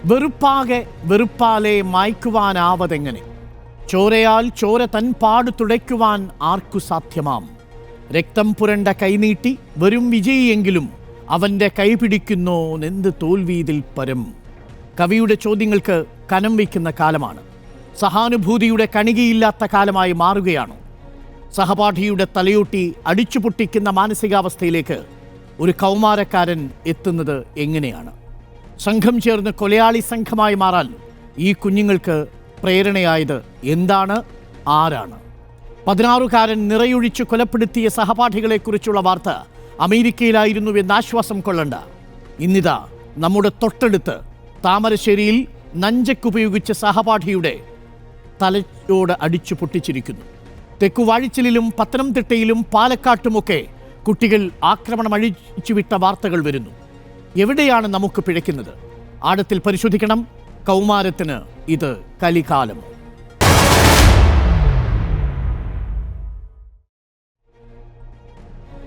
വെറുപ്പാകെ വെറുപ്പാലെ മായ്ക്കുവാനാവതെങ്ങനെ? ചോരയാൽ ചോര തൻ പാടു തുടയ്ക്കുവാൻ ആർക്കു സാധ്യമാം? രക്തം പുരണ്ട കൈനീട്ടി വരും വിജയിയെങ്കിലും അവൻ്റെ കൈപിടിക്കുന്നോനെന്ത് തോൽവീതിൽ പരം. കവിയുടെ ചോദ്യങ്ങൾക്ക് കനം വയ്ക്കുന്ന കാലമാണ്. സഹാനുഭൂതിയുടെ കണികയില്ലാത്ത കാലമായി മാറുകയാണ്. സഹപാഠിയുടെ തലയൂട്ടി അടിച്ചുപൊട്ടിക്കുന്ന മാനസികാവസ്ഥയിലേക്ക് ഒരു കൗമാരക്കാരൻ എത്തുന്നത് എങ്ങനെയാണ്? സംഘം ചേർന്ന് കൊലയാളി സംഘമായി മാറാൻ ഈ കുഞ്ഞുങ്ങൾക്ക് പ്രേരണയായത് എന്താണ്? ആരാണ്? 16കാരൻ നിറയൊഴിച്ചു കൊലപ്പെടുത്തിയ സഹപാഠികളെക്കുറിച്ചുള്ള വാർത്ത അമേരിക്കയിലായിരുന്നുവെന്ന് ആശ്വാസം കൊള്ളണ്ട. ഇന്നിതാ നമ്മുടെ തൊട്ടടുത്ത് താമരശ്ശേരിയിൽ നഞ്ചക്കുപയോഗിച്ച സഹപാഠിയുടെ തലയോട് അടിച്ചു പൊട്ടിച്ചിരിക്കുന്നു. തെക്കുവാഴിച്ചിലും പത്തനംതിട്ടയിലും പാലക്കാട്ടുമൊക്കെ കുട്ടികൾ ആക്രമണം അഴിച്ചുവിട്ട വാർത്തകൾ വരുന്നു. എവിടെയാണ് നമുക്ക് പിഴയ്ക്കുന്നത്? ആഴത്തിൽ പരിശോധിക്കണം. കൗമാരത്തിന് ഇത് കലികാലം.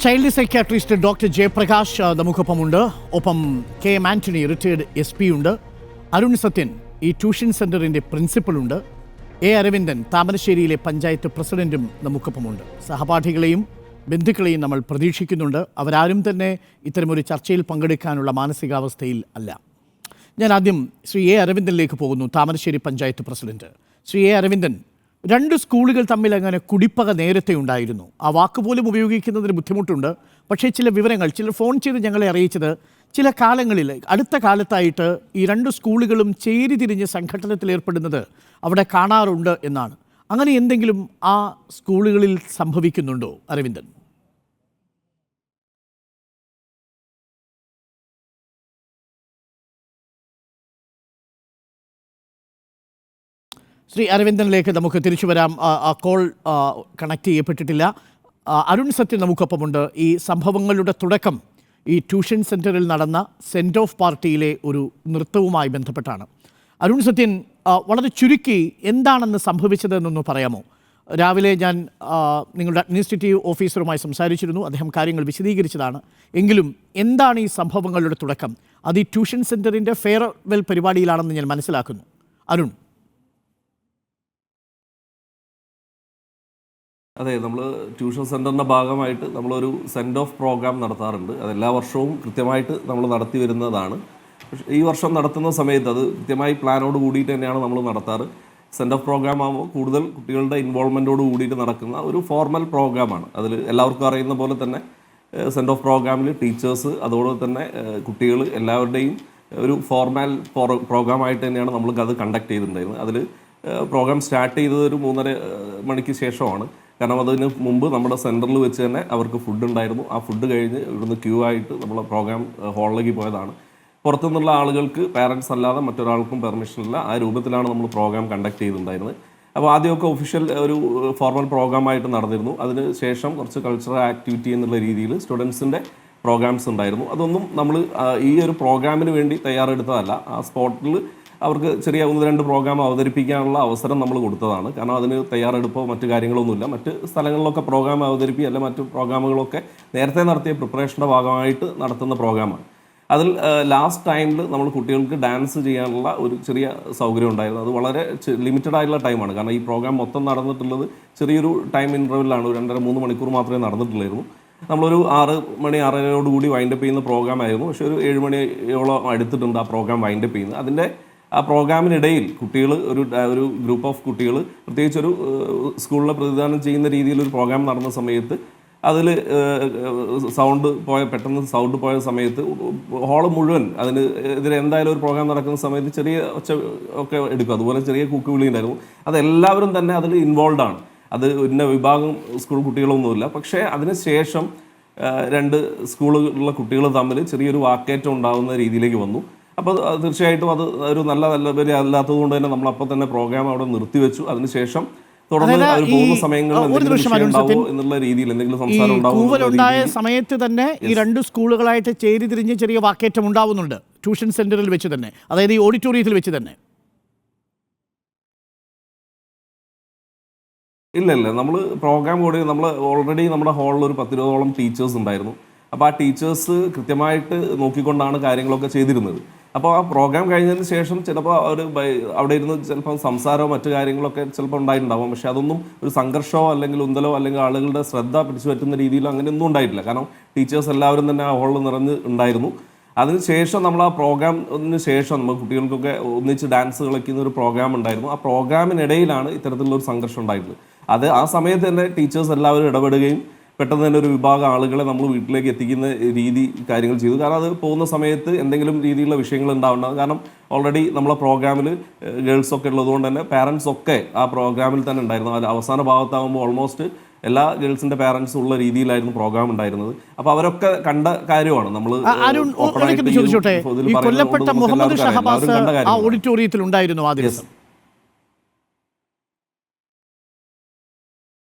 ചൈൽഡ് സൈക്യാട്രിസ്റ്റ് ഡോക്ടർ ജയപ്രകാശ് നമുക്കൊപ്പമുണ്ട്. ഒപ്പം K M Antony retired SP ഉണ്ട്. അരുൺ സത്യൻ ഈ ട്യൂഷൻ സെൻ്ററിൻ്റെ പ്രിൻസിപ്പളുണ്ട്. എ അരവിന്ദൻ താമരശ്ശേരിയിലെ പഞ്ചായത്ത് പ്രസിഡന്റും നമുക്കൊപ്പമുണ്ട്. സഹപാഠികളെയും ബന്ധുക്കളെയും നമ്മൾ പ്രതീക്ഷിക്കുന്നുണ്ട്. അവരാരും തന്നെ ഇത്തരമൊരു ചർച്ചയിൽ പങ്കെടുക്കാനുള്ള മാനസികാവസ്ഥയിൽ അല്ല. ഞാൻ ആദ്യം ശ്രീ എ അരവിന്ദനിലേക്ക് പോകുന്നു, താമരശ്ശേരി പഞ്ചായത്ത് പ്രസിഡന്റ്. ശ്രീ എ അരവിന്ദൻ, 2 സ്കൂളുകൾ തമ്മിൽ അങ്ങനെ കുടിപ്പക നേരത്തെ ഉണ്ടായിരുന്നു. ആ വാക്കുപോലും ഉപയോഗിക്കുന്നതിന് ബുദ്ധിമുട്ടുണ്ട്. പക്ഷേ ചില വിവരങ്ങൾ ചിലർ ഫോൺ ചെയ്ത് ഞങ്ങളെ അറിയിച്ചത് ചില കാലങ്ങളിൽ അടുത്ത കാലത്തായിട്ട് ഈ 2 സ്കൂളുകളും ചേരിതിരിഞ്ഞ് സംഘട്ടനത്തിൽ ഏർപ്പെടുന്നത് അവിടെ കാണാറുണ്ട് എന്നാണ്. അങ്ങനെ എന്തെങ്കിലും ആ സ്കൂളുകളിൽ സംഭവിക്കുന്നുണ്ടോ അരവിന്ദൻ? ശ്രീ അരവിന്ദനിലേക്ക് നമുക്ക് തിരിച്ചു വരാം. ആ കോൾ കണക്ട് ചെയ്യപ്പെട്ടിട്ടില്ല. അരുൺ സത്യൻ നമുക്കൊപ്പമുണ്ട്. ഈ സംഭവങ്ങളുടെ തുടക്കം ഈ ട്യൂഷൻ സെൻറ്ററിൽ നടന്ന സെൻഡ് ഓഫ് പാർട്ടിയിലെ ഒരു നൃത്തവുമായി ബന്ധപ്പെട്ടാണ്. അരുൺ സത്യൻ, വളരെ ചുരുക്കി എന്താണെന്ന് സംഭവിച്ചതെന്നൊന്ന് പറയാമോ? രാവിലെ ഞാൻ നിങ്ങളുടെ അഡ്മിനിസ്ട്രേറ്റീവ് ഓഫീസറുമായി സംസാരിച്ചിരുന്നു. അദ്ദേഹം കാര്യങ്ങൾ വിശദീകരിച്ചതാണ്. എങ്കിലും എന്താണ് ഈ സംഭവങ്ങളുടെ തുടക്കം? അത് ഈ ട്യൂഷൻ സെൻറ്ററിൻ്റെ ഫെയർവെൽ പരിപാടിയിലാണെന്ന് ഞാൻ മനസ്സിലാക്കുന്നു. അരുൺ. അതെ, നമ്മൾ ട്യൂഷൻ സെൻറ്ററിൻ്റെ ഭാഗമായിട്ട് നമ്മളൊരു സെൻഡ് ഓഫ് പ്രോഗ്രാം നടത്താറുണ്ട്. അത് എല്ലാ വർഷവും കൃത്യമായിട്ട് നമ്മൾ നടത്തി വരുന്നതാണ്. പക്ഷേ ഈ വർഷം നടത്തുന്ന സമയത്ത് അത് കൃത്യമായി പ്ലാനോട് കൂടിയിട്ട് തന്നെയാണ് നമ്മൾ നടത്താറ്. സെൻഡ് ഓഫ് പ്രോഗ്രാം ആകുമ്പോൾ കൂടുതൽ കുട്ടികളുടെ ഇൻവോൾവ്മെൻറ്റോട് കൂടിയിട്ട് നടക്കുന്ന ഒരു ഫോർമൽ പ്രോഗ്രാമാണ്. അതിൽ എല്ലാവർക്കും അറിയുന്ന പോലെ തന്നെ സെൻഡ് ഓഫ് പ്രോഗ്രാമിൽ ടീച്ചേഴ്സ് അതോടെ തന്നെ കുട്ടികൾ എല്ലാവരുടെയും ഒരു ഫോർമാൽ പ്രോഗ്രാമായിട്ട് തന്നെയാണ് നമ്മൾക്കത് കണ്ടക്ട് ചെയ്തിട്ടുണ്ടായിരുന്നത്. അതിൽ പ്രോഗ്രാം സ്റ്റാർട്ട് ചെയ്തത് ഒരു 3:30 മണിക്ക് ശേഷമാണ്. കാരണം അതിന് മുമ്പ് നമ്മുടെ സെൻറ്ററിൽ വെച്ച് തന്നെ അവർക്ക് ഫുഡ് ഉണ്ടായിരുന്നു. ആ ഫുഡ് കഴിഞ്ഞ് ഇവിടുന്ന് ക്യൂ ആയിട്ട് നമ്മൾ പ്രോഗ്രാം ഹാളിലേക്ക് പോയതാണ്. പുറത്തുനിന്നുള്ള ആളുകൾക്ക് പാരൻസ് അല്ലാതെ മറ്റൊരാൾക്കും പെർമിഷൻ ഇല്ല. ആ രൂപത്തിലാണ് നമ്മൾ പ്രോഗ്രാം കണ്ടക്ട് ചെയ്തിട്ടുണ്ടായിരുന്നത്. അപ്പോൾ ആദ്യമൊക്കെ ഒഫീഷ്യൽ ഒരു ഫോർമൽ പ്രോഗ്രാമായിട്ട് നടന്നിരുന്നു. അതിന് ശേഷം കുറച്ച് കൾച്ചറൽ ആക്ടിവിറ്റി എന്നുള്ള രീതിയിൽ സ്റ്റുഡൻസിൻ്റെ പ്രോഗ്രാംസ് ഉണ്ടായിരുന്നു. അതൊന്നും നമ്മൾ ഈ ഒരു പ്രോഗ്രാമിന് വേണ്ടി തയ്യാറെടുത്തതല്ല. ആ സ്പോട്ടിൽ അവർക്ക് ചെറിയ 1-2 പ്രോഗ്രാം അവതരിപ്പിക്കാനുള്ള അവസരം നമ്മൾ കൊടുത്തതാണ്. കാരണം അതിന് തയ്യാറെടുപ്പോ മറ്റു കാര്യങ്ങളൊന്നുമില്ല. മറ്റ് സ്ഥലങ്ങളിലൊക്കെ പ്രോഗ്രാം അവതരിപ്പിക്കുക അല്ല മറ്റു പ്രോഗ്രാമുകളൊക്കെ നേരത്തെ നടത്തിയ പ്രിപ്പറേഷൻ്റെ ഭാഗമായിട്ട് നടത്തുന്ന പ്രോഗ്രാമാണ്. അതിൽ ലാസ്റ്റ് ടൈമിൽ നമ്മൾ കുട്ടികൾക്ക് ഡാൻസ് ചെയ്യാനുള്ള ഒരു ചെറിയ സൗകര്യം ഉണ്ടായിരുന്നു. അത് വളരെ ലിമിറ്റഡ് ആയിട്ടുള്ള ടൈമാണ്. കാരണം ഈ പ്രോഗ്രാം മൊത്തം നടന്നിട്ടുള്ളത് ചെറിയൊരു ടൈം ഇൻ്റർവെല്ലാണ്. 2.5-3 മണിക്കൂർ മാത്രമേ നടന്നിട്ടുള്ളായിരുന്നു. നമ്മളൊരു 6 മണി 6:30 കൂടി വൈൻഡപ്പ് ചെയ്യുന്ന പ്രോഗ്രാം ആയിരുന്നു. പക്ഷേ ഒരു 7 മണിയോളം എടുത്തിട്ടുണ്ട് ആ പ്രോഗ്രാം വൈൻഡപ്പ് ചെയ്യുന്നത്. അതിൻ്റെ ആ പ്രോഗ്രാമിനിടയിൽ കുട്ടികൾ ഒരു ഗ്രൂപ്പ് ഓഫ് കുട്ടികൾ പ്രത്യേകിച്ച് ഒരു സ്കൂളിലെ പ്രതിദാനം ചെയ്യുന്ന രീതിയിലൊരു പ്രോഗ്രാം നടന്ന സമയത്ത് അതിൽ പെട്ടെന്ന് സൗണ്ട് പോയ സമയത്ത് ഹോള് മുഴുവൻ ഇതിന് എന്തായാലും ഒരു പ്രോഗ്രാം നടക്കുന്ന സമയത്ത് ചെറിയ ഒച്ച ഒക്കെ എടുക്കും. അതുപോലെ ചെറിയ കൂക്കുവിളി ഉണ്ടായിരുന്നു. അതെല്ലാവരും തന്നെ അതിൽ ഇൻവോൾവ് ആണ്. അത് ഇന്ന വിഭാഗം സ്കൂൾ കുട്ടികളൊന്നുമില്ല. പക്ഷേ അതിന് ശേഷം 2 സ്കൂളുകളിലെ കുട്ടികൾ തമ്മിൽ ചെറിയൊരു വാക്കേറ്റം ഉണ്ടാകുന്ന രീതിയിലേക്ക് വന്നു. അപ്പോൾ തീർച്ചയായിട്ടും അത് ഒരു നല്ല അല്ലാത്തത് കൊണ്ട് തന്നെ നമ്മളപ്പോൾ തന്നെ പ്രോഗ്രാം അവിടെ നിർത്തിവെച്ചു. അതിനുശേഷം തുടർന്ന് പോകുന്ന സമയങ്ങളിൽ എന്നുള്ള രീതിയിൽ എന്തെങ്കിലും സംസാരം ഉണ്ടായ സമയത്ത് തന്നെ ഈ 2 സ്കൂളുകളായിട്ട് ചേരി തിരിഞ്ഞ് ചെറിയ വാക്കേറ്റം ഉണ്ടാവുന്നുണ്ട് ട്യൂഷൻ സെന്ററിൽ വെച്ച് തന്നെ, അതായത് ഈ ഓഡിറ്റോറിയത്തിൽ വെച്ച് തന്നെ. ഇല്ല, നമ്മൾ പ്രോഗ്രാം കൂടി നമ്മൾ ഓൾറെഡി നമ്മുടെ ഹാളിൽ ഒരു 10-20ഓളം ടീച്ചേഴ്സ് ഉണ്ടായിരുന്നു. അപ്പോൾ ആ ടീച്ചേഴ്സ് കൃത്യമായിട്ട് നോക്കിക്കൊണ്ടാണ് കാര്യങ്ങളൊക്കെ ചെയ്തിരുന്നത്. അപ്പോൾ ആ പ്രോഗ്രാം കഴിഞ്ഞതിന് ശേഷം ചിലപ്പോൾ അവിടെ ഇരുന്ന് ചിലപ്പോൾ സംസാരമോ മറ്റു കാര്യങ്ങളൊക്കെ ചിലപ്പോൾ ഉണ്ടായിട്ടുണ്ടാവും. പക്ഷേ അതൊന്നും ഒരു സംഘർഷമോ അല്ലെങ്കിൽ ഉന്തലോ അല്ലെങ്കിൽ ആളുകളുടെ ശ്രദ്ധ പിടിച്ചു പറ്റുന്ന രീതിയിലോ അങ്ങനെയൊന്നും ഉണ്ടായിട്ടില്ല. കാരണം ടീച്ചേഴ്സ് എല്ലാവരും തന്നെ ആ ഹോളിൽ നിറഞ്ഞ് ഉണ്ടായിരുന്നു. അതിനുശേഷം നമ്മൾ ആ പ്രോഗ്രാമിന് ശേഷം നമ്മൾ കുട്ടികൾക്കൊക്കെ ഒന്നിച്ച് ഡാൻസ് കളിക്കുന്ന ഒരു പ്രോഗ്രാം ഉണ്ടായിരുന്നു. ആ പ്രോഗ്രാമിനിടയിലാണ് ഇത്തരത്തിലുള്ള ഒരു സംഘർഷം ഉണ്ടായിട്ടുള്ളത്. അത് ആ സമയത്ത് തന്നെ ടീച്ചേഴ്സ് എല്ലാവരും ഇടപെടുകയും പെട്ടെന്ന് തന്നെ ഒരു വിഭാഗം ആളുകളെ നമ്മൾ വീട്ടിലേക്ക് എത്തിക്കുന്ന രീതി കാര്യങ്ങൾ ചെയ്തു. കാരണം അത് പോകുന്ന സമയത്ത് എന്തെങ്കിലും രീതിയിലുള്ള വിഷയങ്ങൾ ഉണ്ടാവുന്നത്. കാരണം ഓൾറെഡി നമ്മളെ പ്രോഗ്രാമിൽ ഗേൾസൊക്കെ ഉള്ളതുകൊണ്ട് തന്നെ പാരൻസ് ഒക്കെ ആ പ്രോഗ്രാമിൽ തന്നെ ഉണ്ടായിരുന്നു. അത് അവസാന ഭാഗത്താകുമ്പോൾ ഓൾമോസ്റ്റ് എല്ലാ ഗേൾസിന്റെ പാരൻസും ഉള്ള രീതിയിലായിരുന്നു പ്രോഗ്രാം ഉണ്ടായിരുന്നത്. അപ്പൊ അവരൊക്കെ കണ്ട കാര്യമാണ് നമ്മൾ. ചോദിച്ചോട്ടെ, ഈ കൊല്ലപ്പെട്ട മുഹമ്മദ് ഷഹബാസ് ആ ഓഡിറ്റോറിയത്തിൽ ഉണ്ടായിരുന്നു ആ ദിവസം?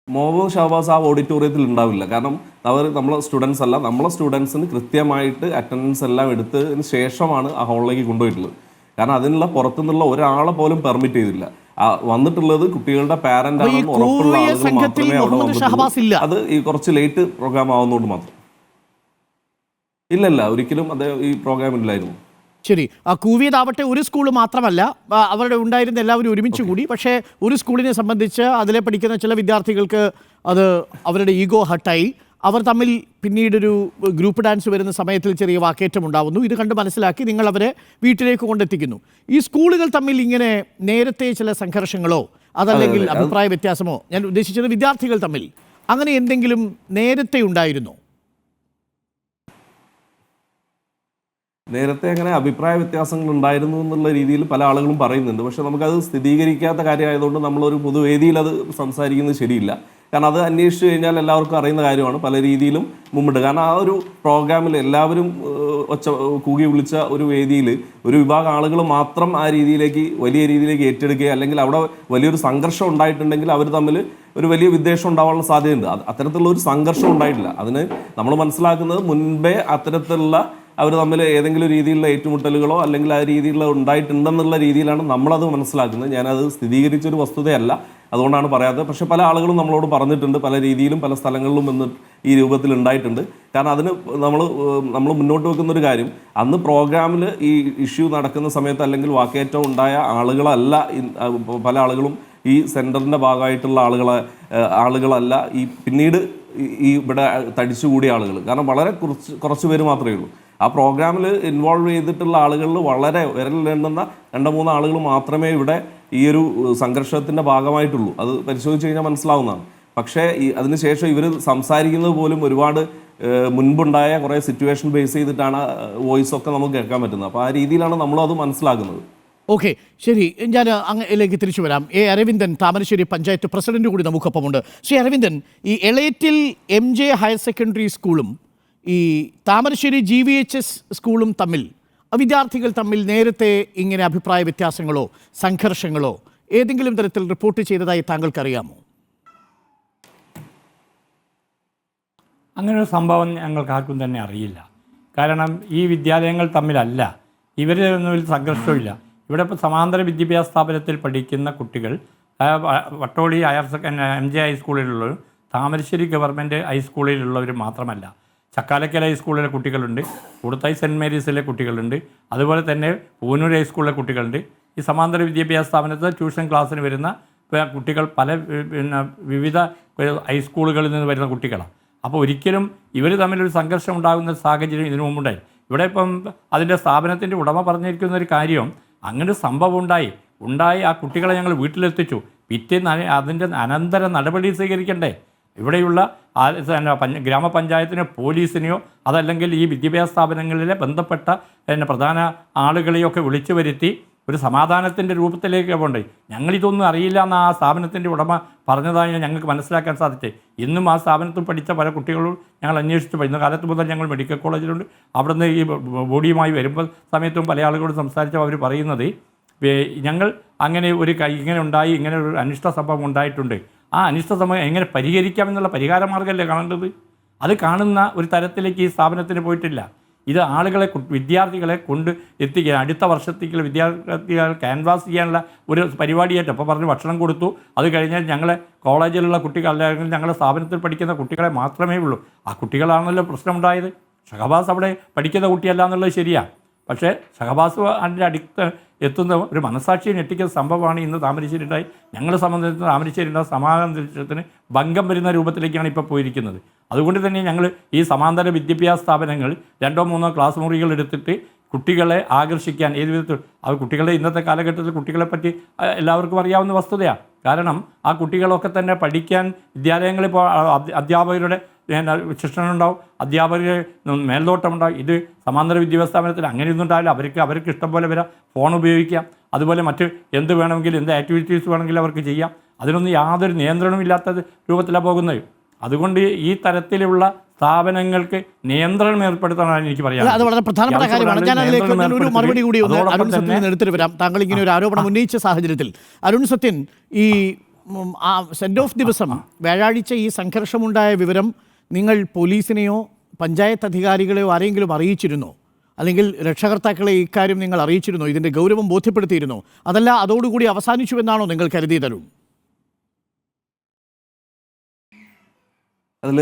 മുഹമ്മദ് ഷഹബാസ് ആ ഓഡിറ്റോറിയത്തിൽ ഉണ്ടാവില്ല. കാരണം നമ്മളെ സ്റ്റുഡൻസ് അല്ല, നമ്മളെ സ്റ്റുഡൻസിന് കൃത്യമായിട്ട് അറ്റൻഡൻസ് എല്ലാം എടുത്തതിന് ശേഷമാണ് ആ ഹോളിലേക്ക് കൊണ്ടുപോയിട്ടുള്ളത്. കാരണം അതിനുള്ള പുറത്തുനിന്നുള്ള ഒരാളെ പോലും പെർമിറ്റ് ചെയ്തില്ല. വന്നിട്ടുള്ളത് കുട്ടികളുടെ പാരന്റ് ആണെന്ന് ഉറപ്പുള്ള ആളുകൾ മാത്രമേ അവിടെ വന്നിട്ടുള്ളൂ. അത് ഈ കുറച്ച് ലേറ്റ് പ്രോഗ്രാം ആവുന്നതുകൊണ്ട് മാത്രം. ഇല്ലല്ല, ഒരിക്കലും അത് ഈ പ്രോഗ്രാം ഇല്ലായിരുന്നു. ശരി, കൂവിയതാവട്ടെ ഒരു സ്കൂൾ മാത്രമല്ല, അവരുടെ ഉണ്ടായിരുന്ന എല്ലാവരും ഒരുമിച്ച് കൂടി. പക്ഷേ ഒരു സ്കൂളിനെ സംബന്ധിച്ച് അതിലെ പഠിക്കുന്ന ചില വിദ്യാർത്ഥികൾക്ക് അത് അവരുടെ ഈഗോ ഹട്ടായി. അവർ തമ്മിൽ പിന്നീടൊരു ഗ്രൂപ്പ് ഡാൻസ് വരുന്ന സമയത്തിൽ ചെറിയ വാക്കേറ്റം ഉണ്ടാവുന്നു. ഇത് കണ്ട് മനസ്സിലാക്കി നിങ്ങൾ അവരെ വീട്ടിലേക്ക് കൊണ്ടെത്തിക്കുന്നു. ഈ സ്കൂളുകൾ തമ്മിൽ ഇങ്ങനെ നേരത്തെ ചില സംഘർഷങ്ങളോ അതല്ലെങ്കിൽ അഭിപ്രായ വ്യത്യാസമോ, ഞാൻ ഉദ്ദേശിച്ചത് വിദ്യാർത്ഥികൾ തമ്മിൽ അങ്ങനെ എന്തെങ്കിലും നേരത്തെ ഉണ്ടായിരുന്നോ? നേരത്തെ അങ്ങനെ അഭിപ്രായ വ്യത്യാസങ്ങൾ ഉണ്ടായിരുന്നു എന്നുള്ള രീതിയിൽ പല ആളുകളും പറയുന്നുണ്ട്. പക്ഷെ നമുക്കത് സ്ഥിരീകരിക്കാത്ത കാര്യമായതുകൊണ്ട് നമ്മളൊരു പൊതുവേദിയിൽ അത് സംസാരിക്കുന്നത് ശരിയില്ല. കാരണം അത് അന്വേഷിച്ച് കഴിഞ്ഞാൽ എല്ലാവർക്കും അറിയുന്ന കാര്യമാണ്. പല രീതിയിലും മുമ്പിട്ട്, കാരണം ആ ഒരു പ്രോഗ്രാമിൽ എല്ലാവരും കൂകി വിളിച്ച ഒരു വേദിയിൽ ഒരു വിഭാഗം ആളുകൾ മാത്രം ആ രീതിയിലേക്ക് വലിയ രീതിയിലേക്ക് ഏറ്റെടുക്കുക, അല്ലെങ്കിൽ അവിടെ വലിയൊരു സംഘർഷം ഉണ്ടായിട്ടുണ്ടെങ്കിൽ അവർ തമ്മിൽ ഒരു വലിയ വിദ്വേഷം ഉണ്ടാവാനുള്ള സാധ്യതയുണ്ട്. അത്തരത്തിലുള്ള ഒരു സംഘർഷം ഉണ്ടായിട്ടില്ല. അതിന് നമ്മൾ മനസ്സിലാക്കുന്നത് മുൻപേ അത്തരത്തിലുള്ള അവർ തമ്മിൽ ഏതെങ്കിലും രീതിയിലുള്ള ഏറ്റുമുട്ടലുകളോ അല്ലെങ്കിൽ ആ രീതിയിലുള്ള ഉണ്ടായിട്ടുണ്ടെന്നുള്ള രീതിയിലാണ് നമ്മളത് മനസ്സിലാക്കുന്നത്. ഞാനത് സ്ഥിരീകരിച്ചൊരു വസ്തുതയല്ല, അതുകൊണ്ടാണ് പറയാത്തത്. പക്ഷേ പല ആളുകളും നമ്മളോട് പറഞ്ഞിട്ടുണ്ട്, പല രീതിയിലും പല സ്ഥലങ്ങളിലും എന്ന് ഈ രൂപത്തിൽ ഉണ്ടായിട്ടുണ്ട്. കാരണം അതിന് നമ്മൾ മുന്നോട്ട് വെക്കുന്ന ഒരു കാര്യം, അന്ന് പ്രോഗ്രാമിൽ ഈ ഇഷ്യൂ നടക്കുന്ന സമയത്ത് അല്ലെങ്കിൽ വാക്കേറ്റം ഉണ്ടായ ആളുകളല്ല പല ആളുകളും ഈ സെൻറ്ററിൻ്റെ ഭാഗമായിട്ടുള്ള ആളുകളല്ല ഈ പിന്നീട് ഈ ഇവിടെ തടിച്ചുകൂടിയ ആളുകൾ. കാരണം വളരെ കുറച്ച് പേര് മാത്രമേ ഉള്ളൂ. ആ പ്രോഗ്രാമിൽ ഇൻവോൾവ് ചെയ്തിട്ടുള്ള ആളുകളിൽ വളരെ വിരലിലെണ്ണുന്ന 2-3 ആളുകൾ മാത്രമേ ഇവിടെ ഈ ഒരു സംഘർഷത്തിൻ്റെ ഭാഗമായിട്ടുള്ളൂ. അത് പരിശോധിച്ച് കഴിഞ്ഞാൽ മനസ്സിലാവുന്നതാണ്. പക്ഷേ അതിനുശേഷം ഇവർ സംസാരിക്കുന്നത് പോലും ഒരുപാട് മുൻപുണ്ടായ കുറേ സിറ്റുവേഷൻ ബേസ് ചെയ്തിട്ടാണ് വോയിസൊക്കെ നമുക്ക് കേൾക്കാൻ പറ്റുന്നത്. അപ്പോൾ ആ രീതിയിലാണ് നമ്മളും അത് മനസ്സിലാക്കുന്നത്. ഓക്കെ, ശരി, ഞാൻ അങ്ങയിലേക്ക് തിരിച്ചു വരാം. അരവിന്ദൻ, താമരശ്ശേരി പഞ്ചായത്ത് പ്രസിഡന്റ് കൂടി നമുക്കൊപ്പമുണ്ട്. ശ്രീ അരവിന്ദൻ, ഈ എളേറ്റിൽ MJ ഹയർ സെക്കൻഡറി സ്കൂളും ഈ താമരശ്ശേരി GVHS സ്കൂളും തമ്മിൽ, വിദ്യാർത്ഥികൾ തമ്മിൽ നേരത്തെ ഇങ്ങനെ അഭിപ്രായ വ്യത്യാസങ്ങളോ സംഘർഷങ്ങളോ ഏതെങ്കിലും തരത്തിൽ റിപ്പോർട്ട് ചെയ്തതായി താങ്കൾക്കറിയാമോ? അങ്ങനൊരു സംഭവം ഞങ്ങൾക്ക് ആർക്കും തന്നെ അറിയില്ല. കാരണം ഈ വിദ്യാലയങ്ങൾ തമ്മിലല്ല, ഇവരൊന്നും സംഘർഷമില്ല. ഇവിടെ ഇപ്പോൾ സമാന്തര വിദ്യാഭ്യാസ സ്ഥാപനത്തിൽ പഠിക്കുന്ന കുട്ടികൾ വട്ടോളി MJ ഹൈസ്കൂളിലുള്ളവരും താമരശ്ശേരി ഗവൺമെൻറ് ഹൈസ്കൂളിലുള്ളവരും മാത്രമല്ല, ചക്കാലക്കൽ ഹൈസ്കൂളിലെ കുട്ടികളുണ്ട്, കൂടത്തായി സെൻറ്റ് മേരീസിലെ കുട്ടികളുണ്ട്, അതുപോലെ തന്നെ പൂനൂർ ഹൈസ്കൂളിലെ കുട്ടികളുണ്ട്. ഈ സമാന്തര വിദ്യാഭ്യാസ സ്ഥാപനത്തിൽ ട്യൂഷൻ ക്ലാസ്സിന് വരുന്ന കുട്ടികൾ പല വിവിധ ഹൈസ്കൂളുകളിൽ നിന്ന് വരുന്ന കുട്ടികളാണ്. അപ്പോൾ ഒരിക്കലും ഇവർ തമ്മിലൊരു സംഘർഷം ഉണ്ടാകുന്ന സാഹചര്യം ഇതിനു മുമ്പുണ്ടായി. ഇവിടെ ഇപ്പം അതിൻ്റെ സ്ഥാപനത്തിൻ്റെ ഉടമ പറഞ്ഞിരിക്കുന്ന ഒരു കാര്യം, അങ്ങനെ സംഭവം ഉണ്ടായി ആ കുട്ടികളെ ഞങ്ങൾ വീട്ടിലെത്തിച്ചു, പിറ്റേന്ന് അതിൻ്റെ അനന്തര നടപടി സ്വീകരിക്കണ്ടേ? ഇവിടെയുള്ള ഗ്രാമപഞ്ചായത്തിനോ പോലീസിനെയോ അതല്ലെങ്കിൽ ഈ വിദ്യാഭ്യാസ സ്ഥാപനങ്ങളിലെ ബന്ധപ്പെട്ട പ്രധാന ആളുകളെയൊക്കെ വിളിച്ചു വരുത്തി ഒരു സമാധാനത്തിൻ്റെ രൂപത്തിലേക്ക് പോകണ്ടേ? ഞങ്ങളിതൊന്നും അറിയില്ല എന്ന് ആ സ്ഥാപനത്തിൻ്റെ ഉടമ പറഞ്ഞതായി ഞങ്ങൾക്ക് മനസ്സിലാക്കാൻ സാധിച്ചേ. ഇന്നും ആ സ്ഥാപനത്തിൽ പഠിച്ച പല കുട്ടികളും ഞങ്ങൾ അന്വേഷിച്ചു പോയി. ഇന്ന് കാലത്ത് മുതൽ ഞങ്ങൾ മെഡിക്കൽ കോളേജിലുണ്ട്. അവിടുന്ന് ഈ ബോഡിയുമായി വരുമ്പോൾ സമയത്തും പല ആളുകളോട് സംസാരിച്ചപ്പോൾ അവർ പറയുന്നത്, ഞങ്ങൾ അങ്ങനെ ഇങ്ങനെ ഉണ്ടായി, ഇങ്ങനെ ഒരു അനിഷ്ട സംഭവം ഉണ്ടായിട്ടുണ്ട്, ആ അനിഷ്ട സംഭവം എങ്ങനെ പരിഹരിക്കാമെന്നുള്ള പരിഹാര മാർഗ്ഗമല്ലേ കാണേണ്ടത്? അത് കാണുന്ന ഒരു തരത്തിലേക്ക് ഈ സ്ഥാപനത്തിന് പോയിട്ടില്ല. ഇത് വിദ്യാർത്ഥികളെ കൊണ്ട് എത്തിക്കുക, അടുത്ത വർഷത്തേക്കുള്ള വിദ്യാർത്ഥികൾ ക്യാൻവാസ് ചെയ്യാനുള്ള ഒരു പരിപാടിയായിട്ട് അപ്പോൾ പറഞ്ഞ് ഭക്ഷണം കൊടുത്തു. അത് കഴിഞ്ഞാൽ ഞങ്ങളെ കോളേജിലുള്ള കുട്ടികൾ അല്ലെങ്കിൽ ഞങ്ങളുടെ സ്ഥാപനത്തിൽ പഠിക്കുന്ന കുട്ടികളെ മാത്രമേ ഉള്ളൂ. ആ കുട്ടികളാണല്ലോ പ്രശ്നമുണ്ടായത്. ഷഹബാസ് അവിടെ പഠിക്കുന്ന കുട്ടിയല്ല എന്നുള്ളത് ശരിയാണ്. പക്ഷേ ഷഹബാസ് അതിൻ്റെ അടുത്ത് എത്തുന്ന ഒരു മനസാക്ഷിയെ ഞെട്ടിക്കുന്ന സംഭവമാണ് ഇന്ന് താമരശ്ശേരി ഉണ്ടായി. ഞങ്ങളെ സംബന്ധിച്ച് താമരശ്ശേരി ഉണ്ടായ സമാധാനത്തിന് ഭംഗം വരുന്ന രൂപത്തിലേക്കാണ് ഇപ്പോൾ പോയിരിക്കുന്നത്. അതുകൊണ്ട് തന്നെ ഞങ്ങൾ ഈ സമാന്തര വിദ്യാഭ്യാസ സ്ഥാപനങ്ങൾ 2-3 ക്ലാസ് മുറികൾ എടുത്തിട്ട് കുട്ടികളെ ആകർഷിക്കാൻ ഏത് വിധത്തിൽ അത് കുട്ടികളെ ഇന്നത്തെ കാലഘട്ടത്തിൽ കുട്ടികളെ പറ്റി എല്ലാവർക്കും അറിയാവുന്ന വസ്തുതയാണ്. കാരണം ആ കുട്ടികളൊക്കെ തന്നെ പഠിക്കാൻ വിദ്യാലയങ്ങളിൽ ഇപ്പോൾ അധ്യാപകരുടെ ശിക്ഷണമുണ്ടാവും, അധ്യാപകരുടെ മേൽനോട്ടമുണ്ടാവും. ഇത് സമാന്തര വിദ്യാഭ്യാസ സ്ഥാപനത്തിൽ അങ്ങനെയൊന്നും ഉണ്ടാവില്ല. അവർക്ക് ഇഷ്ടം പോലെ വരാം, ഫോൺ ഉപയോഗിക്കാം, അതുപോലെ മറ്റ് എന്ത് വേണമെങ്കിലും എന്ത് ആക്ടിവിറ്റീസ് വേണമെങ്കിലും അവർക്ക് ചെയ്യാം. അതിനൊന്നും യാതൊരു നിയന്ത്രണമില്ലാത്ത രൂപത്തിലാണ് പോകുന്നത്. അതുകൊണ്ട് ഈ തരത്തിലുള്ള സ്ഥാപനങ്ങൾക്ക് നിയന്ത്രണം ഏർപ്പെടുത്താനാണ് എനിക്ക് പറയാം. അത് വളരെ പ്രധാനപ്പെട്ട കാര്യമാണ്. ഞാൻ അതിലേക്ക് ഒരു മറുപടി കൂടി ഒന്ന് അരുൺ സത്യൻ എടുത്തിട്ട് വരാം. താങ്കൾ ഇങ്ങനെ ഒരു ആരോപണം ഉന്നയിച്ച സാഹചര്യത്തിൽ അരുൺ സത്യൻ, ഈ സെൻഡ് ഓഫ് ദിവസം വ്യാഴാഴ്ച ഈ സംഘർഷമുണ്ടായ വിവരം നിങ്ങൾ പോലീസിനെയോ പഞ്ചായത്ത് അധികാരികളെയോ ആരെങ്കിലും അറിയിച്ചിരുന്നോ? അല്ലെങ്കിൽ രക്ഷകർത്താക്കളെ ഇക്കാര്യം നിങ്ങൾ അറിയിച്ചിരുന്നോ? ഇതിൻ്റെ ഗൗരവം ബോധ്യപ്പെടുത്തിയിരുന്നോ? അതല്ല അതോടുകൂടി അവസാനിച്ചുവെന്നാണോ നിങ്ങൾ കരുതിയത് അരുൺ? അതിൽ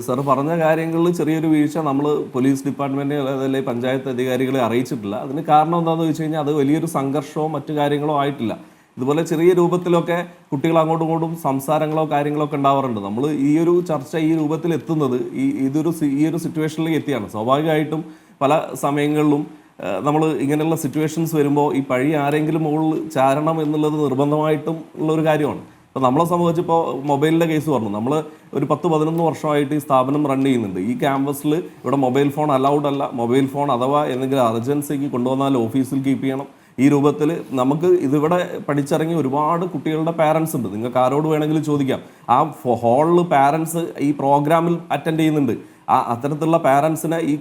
സാർ പറഞ്ഞ കാര്യങ്ങളിൽ ചെറിയൊരു വീഴ്ച നമ്മൾ പോലീസ് ഡിപ്പാർട്ട്മെൻറ്റ് അല്ലെങ്കിൽ പഞ്ചായത്ത് അധികാരികളെ അറിയിച്ചിട്ടില്ല. അതിന് കാരണം എന്താണെന്ന് വെച്ച് കഴിഞ്ഞാൽ അത് വലിയൊരു സംഘർഷമോ മറ്റു കാര്യങ്ങളോ ആയിട്ടില്ല. ഇതുപോലെ ചെറിയ രൂപത്തിലൊക്കെ കുട്ടികൾ അങ്ങോട്ടും ഇങ്ങോട്ടും സംസാരങ്ങളോ കാര്യങ്ങളോ ഒക്കെ ഉണ്ടാവാറുണ്ട്. നമ്മൾ ഈ ഒരു ചർച്ച ഈ രൂപത്തിൽ എത്തുന്നത് ഈ ഒരു സിറ്റുവേഷനിലേക്ക് എത്തിയാണ്. സ്വാഭാവികമായിട്ടും പല സമയങ്ങളിലും നമ്മൾ ഇങ്ങനെയുള്ള സിറ്റുവേഷൻസ് വരുമ്പോൾ ഈ പഴി ആരെങ്കിലും മുകളിൽ ചാരണം എന്നുള്ളത് നിർബന്ധമായിട്ടും ഉള്ളൊരു കാര്യമാണ്. ഇപ്പോൾ നമ്മളെ സംബന്ധിച്ചിപ്പോൾ മൊബൈലിൻ്റെ കേസ് പറഞ്ഞു. നമ്മൾ ഒരു 10-11 വർഷമായിട്ട് ഈ സ്ഥാപനം റൺ ചെയ്യുന്നുണ്ട്. ഈ ക്യാമ്പസിൽ ഇവിടെ മൊബൈൽ ഫോൺ അലൗഡ് അല്ല. മൊബൈൽ ഫോൺ അഥവാ എന്തെങ്കിലും അർജൻസിക്ക് കൊണ്ടുവന്നാൽ ഓഫീസിൽ കീപ്പ് ചെയ്യണം. ഈ രൂപത്തിൽ നമുക്ക് ഇതിവിടെ പഠിച്ചിറങ്ങിയ ഒരുപാട് കുട്ടികളുടെ പാരൻസ് ഉണ്ട്. നിങ്ങൾക്ക് ആരോട് വേണമെങ്കിലും ചോദിക്കാം. ആ ഹാളിൽ പാരൻസ് ഈ പ്രോഗ്രാമിൽ അറ്റൻഡ് ചെയ്യുന്നുണ്ട്. അത്തരത്തിലുള്ള പാരൻസിനെ ഈ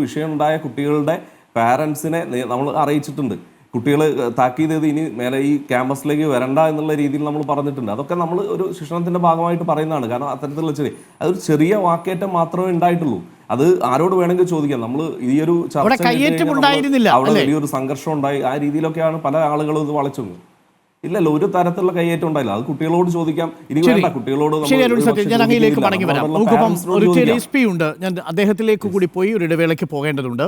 വിഷയമുണ്ടായ കുട്ടികളുടെ പാരൻസിനെ നമ്മൾ അറിയിച്ചിട്ടുണ്ട്. കുട്ടികൾ താക്കീത് ചെയ്ത് ഇനി മേലെ ഈ ക്യാമ്പസിലേക്ക് വരണ്ട എന്നുള്ള രീതിയിൽ നമ്മൾ പറഞ്ഞിട്ടുണ്ട്. അതൊക്കെ നമ്മൾ ഒരു ശിക്ഷണത്തിൻ്റെ ഭാഗമായിട്ട് പറയുന്നതാണ്. കാരണം അത്തരത്തിലുള്ള അതൊരു ചെറിയ വാക്കേറ്റം മാത്രമേ ഉണ്ടായിട്ടുള്ളൂ. അത് ആരോട് വേണമെങ്കിൽ ചോദിക്കാം. നമ്മൾ ഈ ഒരു ചർച്ച അവിടെ വലിയൊരു സംഘർഷം ഉണ്ടായി. ആ രീതിയിലൊക്കെയാണ് പല ആളുകളും ഇത് വളച്ചത്. ഇല്ലല്ലോ, ഒരു തരത്തിലുള്ള കയ്യേറ്റം ഉണ്ടായില്ല. അത് കുട്ടികളോട് ചോദിക്കാം. ഇനി വേണ്ട കുട്ടികളോട് ഉണ്ട്. ഞാൻ അദ്ദേഹത്തിലേക്ക് കൂടി പോയി ഒരു ഇടവേളയ്ക്ക് പോകേണ്ടതുണ്ട്.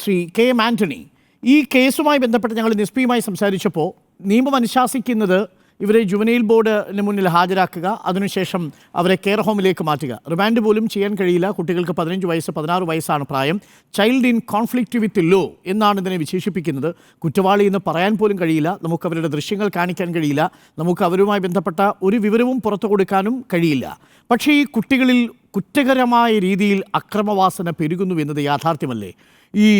ശ്രീ KM ആന്റണി, ഈ കേസുമായി ബന്ധപ്പെട്ട് ഞങ്ങൾ നിസ്പിയുമായി സംസാരിച്ചപ്പോൾ നിയമം അനുശാസിക്കുന്നത് ഇവരെ ജുവനൈൽ ബോർഡിന് മുന്നിൽ ഹാജരാക്കുക, അതിനുശേഷം അവരെ കെയർ ഹോമിലേക്ക് മാറ്റുക. റിമാൻഡ് പോലും ചെയ്യാൻ കഴിയില്ല. കുട്ടികൾക്ക് 15 വയസ്സ് 16 വയസ്സാണ് പ്രായം. Child in conflict with law എന്നാണ് ഇതിനെ വിശേഷിപ്പിക്കുന്നത്. കുറ്റവാളി എന്ന് പറയാൻ പോലും കഴിയില്ല. നമുക്ക് അവരുടെ ദൃശ്യങ്ങൾ കാണിക്കാൻ കഴിയില്ല. നമുക്ക് അവരുമായി ബന്ധപ്പെട്ട ഒരു വിവരവും പുറത്തു കൊടുക്കാനും കഴിയില്ല. പക്ഷേ ഈ കുട്ടികളിൽ കുറ്റകരമായ രീതിയിൽ അക്രമവാസന പെരുകുന്നു എന്നത് യാഥാർത്ഥ്യമല്ലേ? ഈ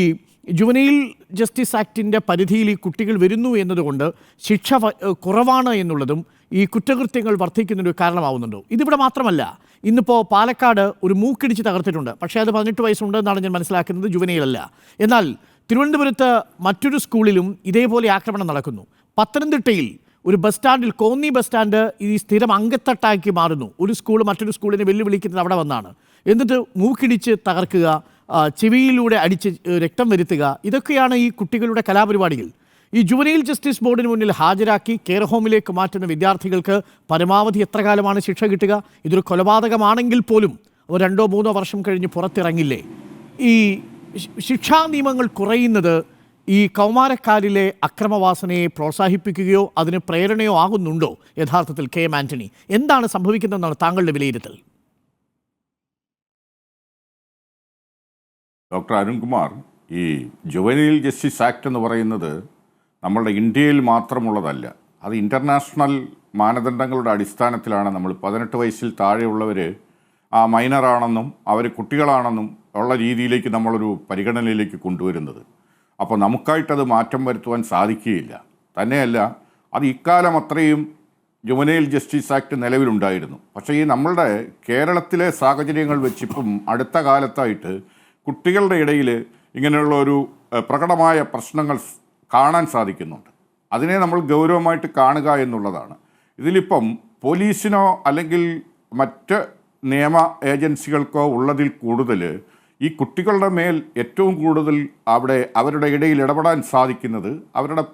ജുവനൈൽ ജസ്റ്റിസ് ആക്ടിൻ്റെ പരിധിയിൽ ഈ കുട്ടികൾ വരുന്നു എന്നതുകൊണ്ട് ശിക്ഷ കുറവാണ് എന്നുള്ളതും ഈ കുറ്റകൃത്യങ്ങൾ വർദ്ധിക്കുന്നതിന് കാരണമാവുന്നുണ്ടോ? ഇതിവിടെ മാത്രമല്ല, ഇന്നിപ്പോൾ പാലക്കാട് ഒരു മൂക്കിടിച്ച് തകർത്തിട്ടുണ്ട്. പക്ഷേ അത് 18 വയസ്സുണ്ടെന്നാണ് ഞാൻ മനസ്സിലാക്കുന്നത്, ജുവനൈലല്ല. എന്നാൽ തിരുവനന്തപുരത്ത് മറ്റൊരു സ്കൂളിലും ഇതേപോലെ ആക്രമണം നടക്കുന്നു. പത്തനംതിട്ടയിൽ ഒരു ബസ് സ്റ്റാൻഡിൽ, കോന്നി ബസ് സ്റ്റാൻഡ് ഈ സ്ഥിരം അങ്കത്തട്ടാക്കി മാറുന്നു. ഒരു സ്കൂൾ മറ്റൊരു സ്കൂളിനെ വെല്ലുവിളിക്കുന്നത് അവിടെ വന്നാണ്. എന്നിട്ട് മൂക്കിടിച്ച് തകർക്കുക, ചെവിയിലൂടെ അടിച്ച് രക്തം വരുത്തുക, ഇതൊക്കെയാണ് ഈ കുട്ടികളുടെ കലാപരിപാടികൾ. ഈ ജുവനൈൽ ജസ്റ്റിസ് ബോർഡിന് മുന്നിൽ ഹാജരാക്കി കെയർ ഹോമിലേക്ക് മാറ്റുന്ന വിദ്യാർത്ഥികൾക്ക് പരമാവധി എത്ര കാലമാണ് ശിക്ഷ കിട്ടുക? ഇതൊരു കൊലപാതകമാണെങ്കിൽ പോലും അവർ 2-3 വർഷം കഴിഞ്ഞ് പുറത്തിറങ്ങില്ലേ? ഈ ശിക്ഷാ നിയമങ്ങൾ കുറയുന്നത് ഈ കൗമാരക്കാരിലെ അക്രമവാസനയെ പ്രോത്സാഹിപ്പിക്കുകയോ അതിന് പ്രേരണയോ ആകുന്നുണ്ടോ യഥാർത്ഥത്തിൽ? KM ആന്റണി, എന്താണ് സംഭവിക്കുന്നതെന്നാണ് താങ്കളുടെ വിലയിരുത്തൽ? ഡോക്ടർ അരുൺകുമാർ, ഈ ജുവനൈൽ ജസ്റ്റിസ് ആക്ട് എന്ന് പറയുന്നത് നമ്മളുടെ ഇന്ത്യയിൽ മാത്രമുള്ളതല്ല. അത് ഇൻ്റർനാഷണൽ മാനദണ്ഡങ്ങളുടെ അടിസ്ഥാനത്തിലാണ് നമ്മൾ 18 വയസ്സിൽ താഴെയുള്ളവർ ആ മൈനറാണെന്നും അവർ കുട്ടികളാണെന്നും ഉള്ള രീതിയിലേക്ക് നമ്മളൊരു പരിഗണനയിലേക്ക് കൊണ്ടുവരുന്നത്. അപ്പോൾ നമുക്കായിട്ടത് മാറ്റം വരുത്തുവാൻ സാധിക്കുകയില്ല. തന്നെയല്ല, അത് ഇക്കാലം അത്രയും ജുവനൈൽ ജസ്റ്റിസ് ആക്ട് നിലവിലുണ്ടായിരുന്നു. പക്ഷേ ഈ നമ്മളുടെ കേരളത്തിലെ സാഹചര്യങ്ങൾ വെച്ചിപ്പം അടുത്ത കാലത്തായിട്ട് കുട്ടികളുടെ ഇടയിൽ ഇങ്ങനെയുള്ള ഒരു പ്രകടമായ പ്രശ്നങ്ങൾ കാണാൻ സാധിക്കുന്നുണ്ട്. അതിനെ നമ്മൾ ഗൗരവമായിട്ട് കാണുക എന്നുള്ളതാണ്. ഇതിലിപ്പം പോലീസിനോ അല്ലെങ്കിൽ മറ്റ് നിയമ ഏജൻസികൾക്കോ ഉള്ളതിൽ കൂടുതൽ ഈ കുട്ടികളുടെ മേൽ ഏറ്റവും കൂടുതൽ അവരുടെ ഇടയിൽ ഇടപെടാൻ സാധിക്കുന്നത് അവരുടെ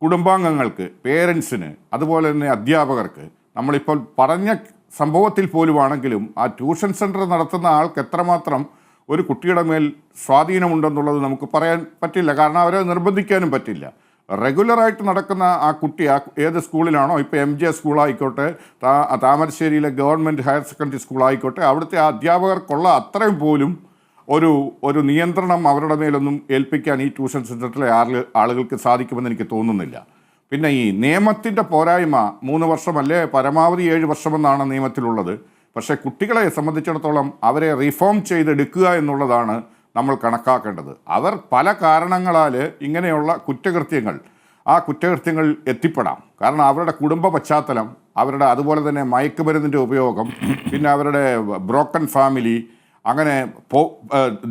കുടുംബാംഗങ്ങൾക്ക്, പേരൻസിന്, അതുപോലെ തന്നെ അധ്യാപകർക്ക്. നമ്മളിപ്പോൾ പറഞ്ഞ സംഭവത്തിൽ പോലുമാണെങ്കിലും ആ ട്യൂഷൻ സെൻറ്റർ നടത്തുന്ന ആൾക്ക് എത്രമാത്രം ഒരു കുട്ടിയുടെ മേൽ സ്വാധീനമുണ്ടെന്നുള്ളത് നമുക്ക് പറയാൻ പറ്റില്ല. കാരണം അവരെ നിർബന്ധിക്കാനും പറ്റില്ല. റെഗുലറായിട്ട് നടക്കുന്ന ആ കുട്ടി ഏത് സ്കൂളിലാണോ, ഇപ്പോൾ MJ സ്കൂളായിക്കോട്ടെ, താമരശ്ശേരിയിലെ ഗവൺമെൻറ് ഹയർ സെക്കൻഡറി സ്കൂളായിക്കോട്ടെ, അവിടുത്തെ ആ അധ്യാപകർക്കുള്ള അത്രയും പോലും ഒരു നിയന്ത്രണം അവരുടെ മേലൊന്നും ഏൽപ്പിക്കാൻ ഈ ട്യൂഷൻ സെൻറ്ററിലെ ആളുകൾക്ക് സാധിക്കുമെന്ന് എനിക്ക് തോന്നുന്നില്ല. പിന്നെ ഈ നിയമത്തിൻ്റെ പോരായ്മ 3 വർഷമല്ലേ, പരമാവധി 7 വർഷമെന്നാണ് നിയമത്തിലുള്ളത്. പക്ഷേ കുട്ടികളെ സംബന്ധിച്ചിടത്തോളം അവരെ റിഫോം ചെയ്തെടുക്കുക എന്നുള്ളതാണ് നമ്മൾ കണക്കാക്കേണ്ടത്. അവർ പല കാരണങ്ങളാൽ ഇങ്ങനെയുള്ള ആ കുറ്റകൃത്യങ്ങൾ എത്തിപ്പെടാം. കാരണം അവരുടെ കുടുംബ പശ്ചാത്തലം, അവരുടെ അതുപോലെ തന്നെ മയക്കുമരുന്നിൻ്റെ ഉപയോഗം, പിന്നെ അവരുടെ ബ്രോക്കൺ ഫാമിലി, അങ്ങനെ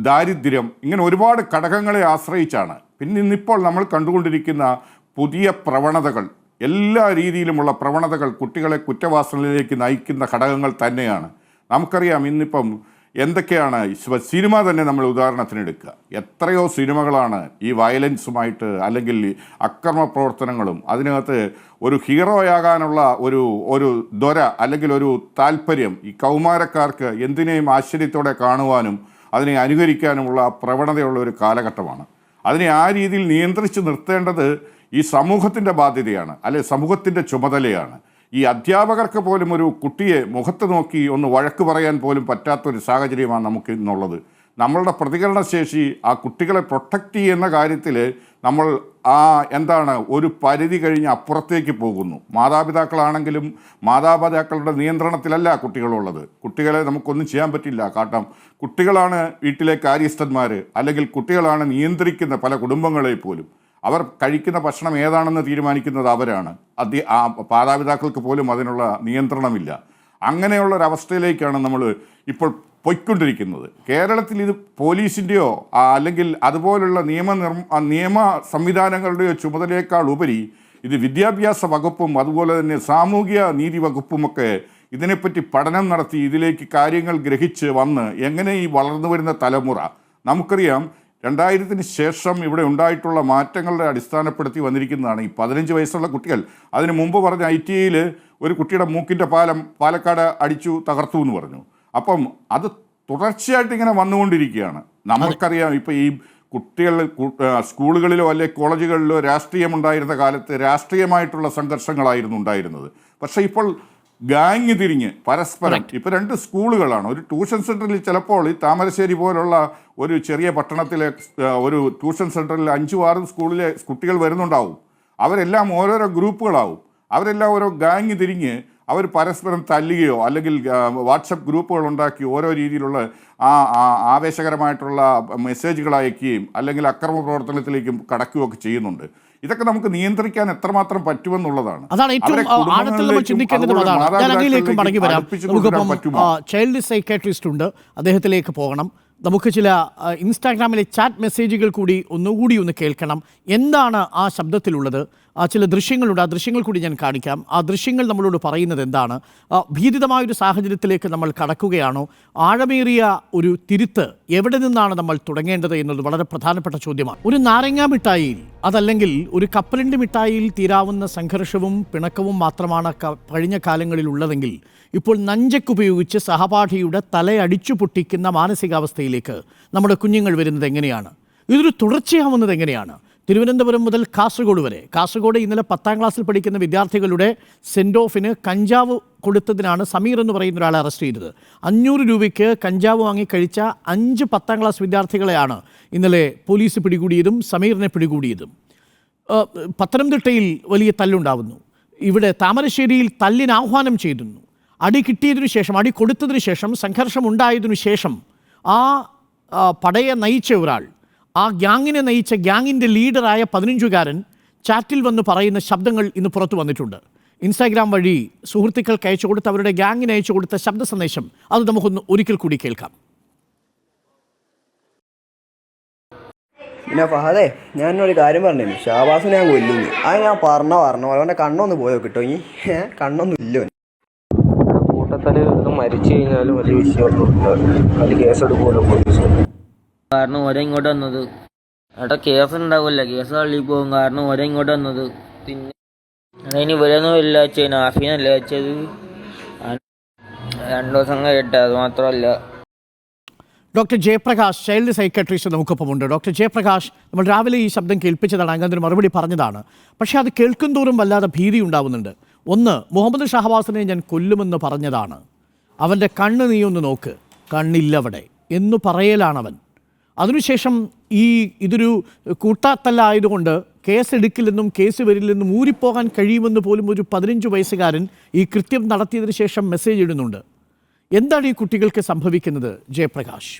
ദാരിദ്ര്യം, ഇങ്ങനെ ഒരുപാട് ഘടകങ്ങളെ ആശ്രയിച്ചാണ്. പിന്നെ ഇന്നിപ്പോൾ നമ്മൾ കണ്ടുകൊണ്ടിരിക്കുന്ന പുതിയ പ്രവണതകൾ, എല്ലാ രീതിയിലുമുള്ള പ്രവണതകൾ കുട്ടികളെ കുറ്റവാസനയിലേക്ക് നയിക്കുന്ന ഘടകങ്ങൾ തന്നെയാണ്. നമുക്കറിയാം ഇന്നിപ്പം എന്തൊക്കെയാണ് സിനിമ തന്നെ നമ്മൾ ഉദാഹരണത്തിനെടുക്കുക. എത്രയോ സിനിമകളാണ് ഈ വയലൻസുമായിട്ട് അല്ലെങ്കിൽ അക്രമ പ്രവർത്തനങ്ങളും അതിനകത്ത് ഒരു ഹീറോയാകാനുള്ള ഒരു ദ്വര അല്ലെങ്കിൽ ഒരു താല്പര്യം ഈ കൗമാരക്കാർക്ക് എന്തിനേയും ആശ്ചര്യത്തോടെ കാണുവാനും അതിനെ അനുകരിക്കാനുമുള്ള പ്രവണതയുള്ള ഒരു കാലഘട്ടമാണ്. അതിനെ ആ രീതിയിൽ നിയന്ത്രിച്ച് നിർത്തേണ്ടത് ഈ സമൂഹത്തിൻ്റെ ബാധ്യതയാണ്, അല്ലെ സമൂഹത്തിൻ്റെ ചുമതലയാണ്. ഈ അധ്യാപകർക്ക് പോലും ഒരു കുട്ടിയെ മുഖത്ത് നോക്കി ഒന്ന് വഴക്ക് പറയാൻ പോലും പറ്റാത്തൊരു സാഹചര്യമാണ് നമുക്ക് ഇന്നുള്ളത്. നമ്മളുടെ പ്രതികരണശേഷി ആ കുട്ടികളെ പ്രൊട്ടക്റ്റ് ചെയ്യുന്ന കാര്യത്തിൽ നമ്മൾ ഒരു പരിധി കഴിഞ്ഞ് അപ്പുറത്തേക്ക് പോകുന്നു. മാതാപിതാക്കളാണെങ്കിലും മാതാപിതാക്കളുടെ നിയന്ത്രണത്തിലല്ല കുട്ടികളുള്ളത്. കുട്ടികളെ നമുക്കൊന്നും ചെയ്യാൻ പറ്റില്ല. കാരണം കുട്ടികളാണ് വീട്ടിലെ കാര്യസ്ഥന്മാർ, അല്ലെങ്കിൽ കുട്ടികളാണ് നിയന്ത്രിക്കുന്ന പല കുടുംബങ്ങളെ പോലും. അവർ കഴിക്കുന്ന ഭക്ഷണം ഏതാണെന്ന് തീരുമാനിക്കുന്നത് അവരാണ്. മാതാപിതാക്കൾക്ക് പോലും അതിനുള്ള നിയന്ത്രണമില്ല. അങ്ങനെയുള്ളൊരവസ്ഥയിലേക്കാണ് നമ്മൾ ഇപ്പോൾ പൊയ്ക്കൊണ്ടിരിക്കുന്നത്. കേരളത്തിൽ ഇത് പോലീസിൻ്റെയോ അല്ലെങ്കിൽ അതുപോലുള്ള നിയമ സംവിധാനങ്ങളുടെയോ ചുമതലയേക്കാൾ ഉപരി ഇത് വിദ്യാഭ്യാസ വകുപ്പും അതുപോലെ തന്നെ സാമൂഹ്യ നീതി വകുപ്പുമൊക്കെ ഇതിനെപ്പറ്റി പഠനം നടത്തി ഇതിലേക്ക് കാര്യങ്ങൾ ഗ്രഹിച്ച് വന്ന് എങ്ങനെ ഈ വളർന്നു വരുന്ന തലമുറ, നമുക്കറിയാം 2000-ന് ശേഷം ഇവിടെ ഉണ്ടായിട്ടുള്ള മാറ്റങ്ങളുടെ അടിസ്ഥാനപ്പെടുത്തി വന്നിരിക്കുന്നതാണ് ഈ 15 വയസ്സുള്ള കുട്ടികൾ. അതിന് മുമ്പ് പറഞ്ഞ ITIയിൽ ഒരു കുട്ടിയുടെ മൂക്കിൻ്റെ പാലം പാലക്കാട് അടിച്ചു തകർത്തു എന്ന് പറഞ്ഞു. അപ്പം അത് തുടർച്ചയായിട്ട് ഇങ്ങനെ വന്നുകൊണ്ടിരിക്കുകയാണ്. നമുക്കറിയാം ഇപ്പോൾ ഈ കുട്ടികൾ സ്കൂളുകളിലോ അല്ലെ കോളേജുകളിലോ രാഷ്ട്രീയമുണ്ടായിരുന്ന കാലത്ത് രാഷ്ട്രീയമായിട്ടുള്ള സംഘർഷങ്ങളായിരുന്നു ഉണ്ടായിരുന്നത്. പക്ഷേ ഇപ്പോൾ ഗാങ് തിരിഞ്ഞ് പരസ്പരം ഇപ്പോൾ 2 സ്കൂളുകളാണ്. ഒരു ട്യൂഷൻ സെൻറ്ററിൽ ചിലപ്പോൾ ഈ താമരശ്ശേരി പോലുള്ള ഒരു ചെറിയ പട്ടണത്തിലെ ഒരു ട്യൂഷൻ സെൻറ്ററിൽ 5-6 സ്കൂളിലെ കുട്ടികൾ വരുന്നുണ്ടാവും. അവരെല്ലാം ഓരോരോ ഗ്രൂപ്പുകളാവും. അവരെല്ലാം ഓരോ ഗാങ് തിരിഞ്ഞ് അവർ പരസ്പരം തല്ലുകയോ അല്ലെങ്കിൽ വാട്സപ്പ് ഗ്രൂപ്പുകൾ ഉണ്ടാക്കി ഓരോ രീതിയിലുള്ള ആവേശകരമായിട്ടുള്ള മെസ്സേജുകൾ അയക്കുകയും അല്ലെങ്കിൽ അക്രമ പ്രവർത്തനത്തിലേക്കും കടക്കുകയൊക്കെ ചെയ്യുന്നുണ്ട്. ഇതൊക്കെ നമുക്ക് നിയന്ത്രിക്കാൻ എത്രമാത്രം പറ്റുമെന്നുള്ളതാണ്. അതാണ് ഏറ്റവും ആഴത്തിൽ നമ്മൾ ചിന്തിക്കേണ്ടതും അതാണ്. ഞാൻ അങ്ങയിലേക്ക് മടങ്ങി വരാം. നമുക്കിപ്പം ചൈൽഡ് സൈക്കാട്രിസ്റ്റ് ഉണ്ട്, അദ്ദേഹത്തിലേക്ക് പോകണം. നമുക്ക് ചില ഇൻസ്റ്റാഗ്രാമിലെ ചാറ്റ് മെസ്സേജുകൾ കൂടി ഒന്ന് കേൾക്കണം. എന്താണ് ആ ശബ്ദത്തിലുള്ളത്? ചില ദൃശ്യങ്ങളുണ്ട്, ആ ദൃശ്യങ്ങൾ കൂടി ഞാൻ കാണിക്കാം. ആ ദൃശ്യങ്ങൾ നമ്മളോട് പറയുന്നത് എന്താണ്? ഭീതിതമായൊരു സാഹചര്യത്തിലേക്ക് നമ്മൾ കടക്കുകയാണോ? ആഴമേറിയ ഒരു തിരുത്ത് എവിടെ നിന്നാണ് നമ്മൾ തുടങ്ങേണ്ടത് എന്നുള്ളത് വളരെ പ്രധാനപ്പെട്ട ചോദ്യമാണ്. ഒരു നാരങ്ങാ മിഠായിയിൽ അതല്ലെങ്കിൽ ഒരു കപ്പലണ്ടി മിഠായിയിൽ തീരാവുന്ന സംഘർഷവും പിണക്കവും മാത്രമാണ് കഴിഞ്ഞ കാലങ്ങളിൽ ഉള്ളതെങ്കിൽ ഇപ്പോൾ നഞ്ചക്കുപയോഗിച്ച് സഹപാഠിയുടെ തലയടിച്ചു പൊട്ടിക്കുന്ന മാനസികാവസ്ഥയിലേക്ക് നമ്മുടെ കുഞ്ഞുങ്ങൾ വരുന്നത് എങ്ങനെയാണ്? ഇതൊരു തുടർച്ചയാവുന്നത് എങ്ങനെയാണ്? തിരുവനന്തപുരം മുതൽ കാസർഗോഡ് വരെ. കാസർഗോഡ് ഇന്നലെ 10ാം ക്ലാസ്സിൽ പഠിക്കുന്ന വിദ്യാർത്ഥികളുടെ സെൻഡ് ഓഫിന് കഞ്ചാവ് കൊടുത്തതിനാണ് സമീർ എന്ന് പറയുന്ന ഒരാളെ അറസ്റ്റ് ചെയ്തത്. 500 രൂപയ്ക്ക് കഞ്ചാവ് വാങ്ങി കഴിച്ച 5 10ാം ക്ലാസ് വിദ്യാർത്ഥികളെയാണ് ഇന്നലെ പോലീസ് പിടികൂടിയതും സമീറിനെ പിടികൂടിയതും. പത്തനംതിട്ടയിൽ വലിയ തല്ലുണ്ടാവുന്നു. ഇവിടെ താമരശ്ശേരിയിൽ തല്ലിന് ആഹ്വാനം ചെയ്തിരുന്നു. അടി കിട്ടിയതിനു ശേഷം, അടി കൊടുത്തതിനു ശേഷം, സംഘർഷം ഉണ്ടായതിനു ശേഷം ആ പടയെ നയിച്ച ഒരാൾ, ആ ഗ്യാങ്ങിനെ നയിച്ച ഗ്യാങ്ങിൻ്റെ ലീഡറായ 15-കാരൻ ചാറ്റിൽ വന്ന് പറയുന്ന ശബ്ദങ്ങൾ ഇന്ന് പുറത്തു വന്നിട്ടുണ്ട്. ഇൻസ്റ്റാഗ്രാം വഴി സുഹൃത്തുക്കൾക്ക് അയച്ചു കൊടുത്ത് അവരുടെ ഗ്യാങ്ങിന് അയച്ചു കൊടുത്ത ശബ്ദ സന്ദേശം അത് നമുക്കൊന്ന് ഒരിക്കൽ കൂടി കേൾക്കാം. പിന്നെ ഫഹദേ, ഞാനൊരു കാര്യം പറഞ്ഞു, ഷാബാസിനെ ഞാൻ കൊല്ലുന്നു. അത് ഞാൻ പറഞ്ഞു അവൻ്റെ കണ്ണൊന്ന് പോയോ കിട്ടോ? ഈ കണ്ണൊന്നും ഇല്ലോ. കൂട്ടത്തിൽ ഇത് മരിച്ചു കഴിഞ്ഞാലും വലിയ വിഷയമൊന്നും അത് കേസെടുക്കുമല്ലോ പോലീസ്. കാരണം ഓരോ ഇങ്ങോട്ട് വന്നത് അവിടെ കേസ് ഉണ്ടാവില്ല, കേസ് തള്ളി പോകും. കാരണം ഓരോ ഇങ്ങോട്ട് വന്നത്. പിന്നെ അതിന് ഇവരൊന്നും ഇല്ല വെച്ചാൽ നാഫീനല്ല വെച്ചത്. 2 ദിവസം കഴിയട്ടെ, അത് മാത്രമല്ല. ഡോക്ടർ ജയപ്രകാശ് ചൈൽഡ് സൈക്കാട്രിസ്റ്റ് നമുക്കൊപ്പമുണ്ട്. ഡോക്ടർ ജയപ്രകാശ്, നമ്മൾ രാവിലെ ഈ ശബ്ദം കേൾപ്പിച്ചതാണ്, അങ്ങനൊരു മറുപടി പറഞ്ഞതാണ്. പക്ഷേ അത് കേൾക്കും തോറും വല്ലാതെ ഭീതി ഉണ്ടാവുന്നുണ്ട്. ഒന്ന്, മുഹമ്മദ് ഷഹബാസിനെ ഞാൻ കൊല്ലുമെന്ന് പറഞ്ഞതാണ്. അവൻ്റെ കണ്ണ് നീ ഒന്ന് നോക്ക്, കണ്ണില്ലവിടെ എന്ന് പറയലാണവൻ. അതിനുശേഷം ഇതൊരു കൂട്ടാത്തല്ലായതുകൊണ്ട് കേസെടുക്കില്ലെന്നും കേസ് വരില്ലെന്നും ഊരിപ്പോകാൻ കഴിയുമെന്ന് പോലും ഒരു 15 വയസ്സുകാരൻ ഈ കൃത്യം നടത്തിയതിനു ശേഷം മെസ്സേജ് ഇടുന്നുണ്ട്. എന്താണ് ഈ കുട്ടികൾക്ക് സംഭവിക്കുന്നത് ജയപ്രകാശ്?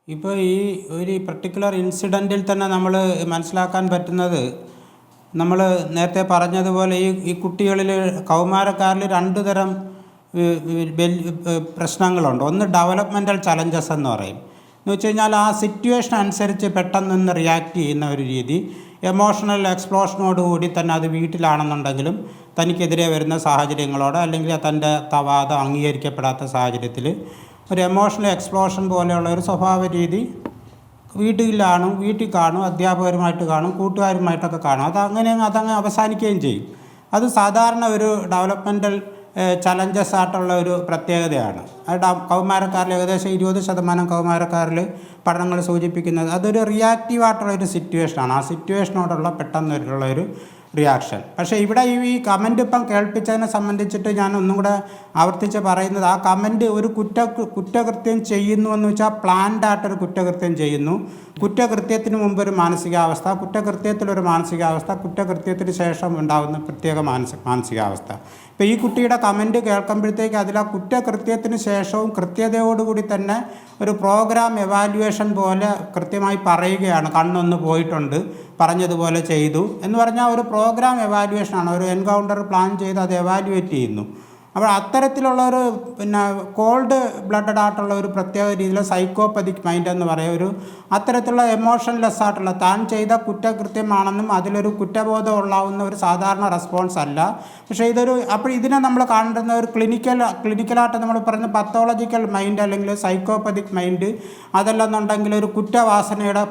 ഇപ്പോൾ ഈ ഒരു പർട്ടിക്കുലർ ഇൻസിഡൻറ്റിൽ തന്നെ നമ്മൾ മനസ്സിലാക്കാൻ പറ്റുന്നത്, നമ്മൾ നേരത്തെ പറഞ്ഞതുപോലെ ഈ കുട്ടികളിൽ കൗമാരക്കാരിൽ 2 തരം പ്രശ്നങ്ങളുണ്ട്. ഒന്ന് ഡെവലപ്മെൻറ്റൽ ചലഞ്ചസ് എന്ന് പറയും. എന്ന് വെച്ച് കഴിഞ്ഞാൽ ആ സിറ്റുവേഷൻ അനുസരിച്ച് പെട്ടെന്ന് റിയാക്ട് ചെയ്യുന്ന ഒരു രീതി. എമോഷണൽ എക്സ്പ്ലോഷനോടുകൂടി തന്നെ അത് വീട്ടിലാണെന്നുണ്ടെങ്കിലും തനിക്കെതിരെ വരുന്ന സാഹചര്യങ്ങളോട് അല്ലെങ്കിൽ തൻ്റെ വാദം അംഗീകരിക്കപ്പെടാത്ത സാഹചര്യത്തിൽ ഒരു എമോഷണൽ എക്സ്പ്ലോഷൻ പോലെയുള്ള ഒരു സ്വഭാവ രീതി വീട്ടിൽ കാണും, അധ്യാപകരുമായിട്ട് കാണും, കൂട്ടുകാരുമായിട്ടൊക്കെ കാണും. അതങ്ങനെ അവസാനിക്കുകയും ചെയ്യും. അത് സാധാരണ ഒരു ഡെവലപ്മെൻറ്റൽ ചലഞ്ചസ് ആയിട്ടുള്ള ഒരു പ്രത്യേകതയാണ്. കൗമാരക്കാരിൽ ഏകദേശം 20% കൗമാരക്കാരിൽ പഠനങ്ങൾ സൂചിപ്പിക്കുന്നത് അതൊരു റിയാക്റ്റീവായിട്ടുള്ള ഒരു സിറ്റുവേഷനാണ്. ആ സിറ്റുവേഷനോടുള്ള പെട്ടെന്നുള്ള ഒരു റിയാക്ഷൻ. പക്ഷേ ഇവിടെ ഈ കമൻറ്റ് ഇപ്പം കേൾപ്പിച്ചതിനെ സംബന്ധിച്ചിട്ട് ഞാൻ ഒന്നും കൂടെ ആവർത്തിച്ച് പറയുന്നത്, ആ കമൻറ്റ് ഒരു കുറ്റകൃത്യം ചെയ്യുന്നു എന്ന് വെച്ചാൽ പ്ലാൻഡ് ആയിട്ടൊരു കുറ്റകൃത്യം ചെയ്യുന്നു. കുറ്റകൃത്യത്തിന് മുമ്പ് ഒരു മാനസികാവസ്ഥ, കുറ്റകൃത്യത്തിലൊരു മാനസികാവസ്ഥ, കുറ്റകൃത്യത്തിന് ശേഷം ഉണ്ടാകുന്ന പ്രത്യേക മാനസികാവസ്ഥ. ഇപ്പോൾ ഈ കുട്ടിയുടെ കമൻറ്റ് കേൾക്കുമ്പോഴത്തേക്ക് അതിൽ ആ കുറ്റകൃത്യത്തിന് ശേഷവും കൃത്യതയോടുകൂടി തന്നെ ഒരു പ്രോഗ്രാം എവാലുവേഷൻ പോലെ കൃത്യമായി പറയുകയാണ്. കണ്ണൊന്ന് പോയിട്ടുണ്ട്, പറഞ്ഞതുപോലെ ചെയ്തു എന്ന് പറഞ്ഞാൽ ഒരു പ്രോഗ്രാം എവാലുവേഷനാണ്. ഒരു എൻകൗണ്ടർ പ്ലാൻ ചെയ്ത് അത് എവാലുവേറ്റ് ചെയ്യുന്നു. അപ്പോൾ അത്തരത്തിലുള്ളൊരു കോൾഡ് ബ്ലഡഡ് ആയിട്ടുള്ള ഒരു പ്രത്യേക രീതിയിൽ സൈക്കോപ്പതിക് മൈൻഡ് എന്ന് പറയുക, ഒരു അത്തരത്തിലുള്ള എമോഷൻലെസ് ആയിട്ടുള്ള താൻ ചെയ്ത കുറ്റകൃത്യമാണെന്നും അതിലൊരു കുറ്റബോധം ഉള്ളാവുന്ന ഒരു സാധാരണ റെസ്പോൺസ് അല്ല. പക്ഷേ അപ്പോൾ ഇതിനെ നമ്മൾ കാണുന്ന ഒരു ക്ലിനിക്കലായിട്ട് നമ്മൾ പറയുന്ന പത്തോളജിക്കൽ മൈൻഡ് അല്ലെങ്കിൽ സൈക്കോപ്പതിക് മൈൻഡ്, അതല്ലെന്നുണ്ടെങ്കിൽ ഒരു കുറ്റവാസനയുടെ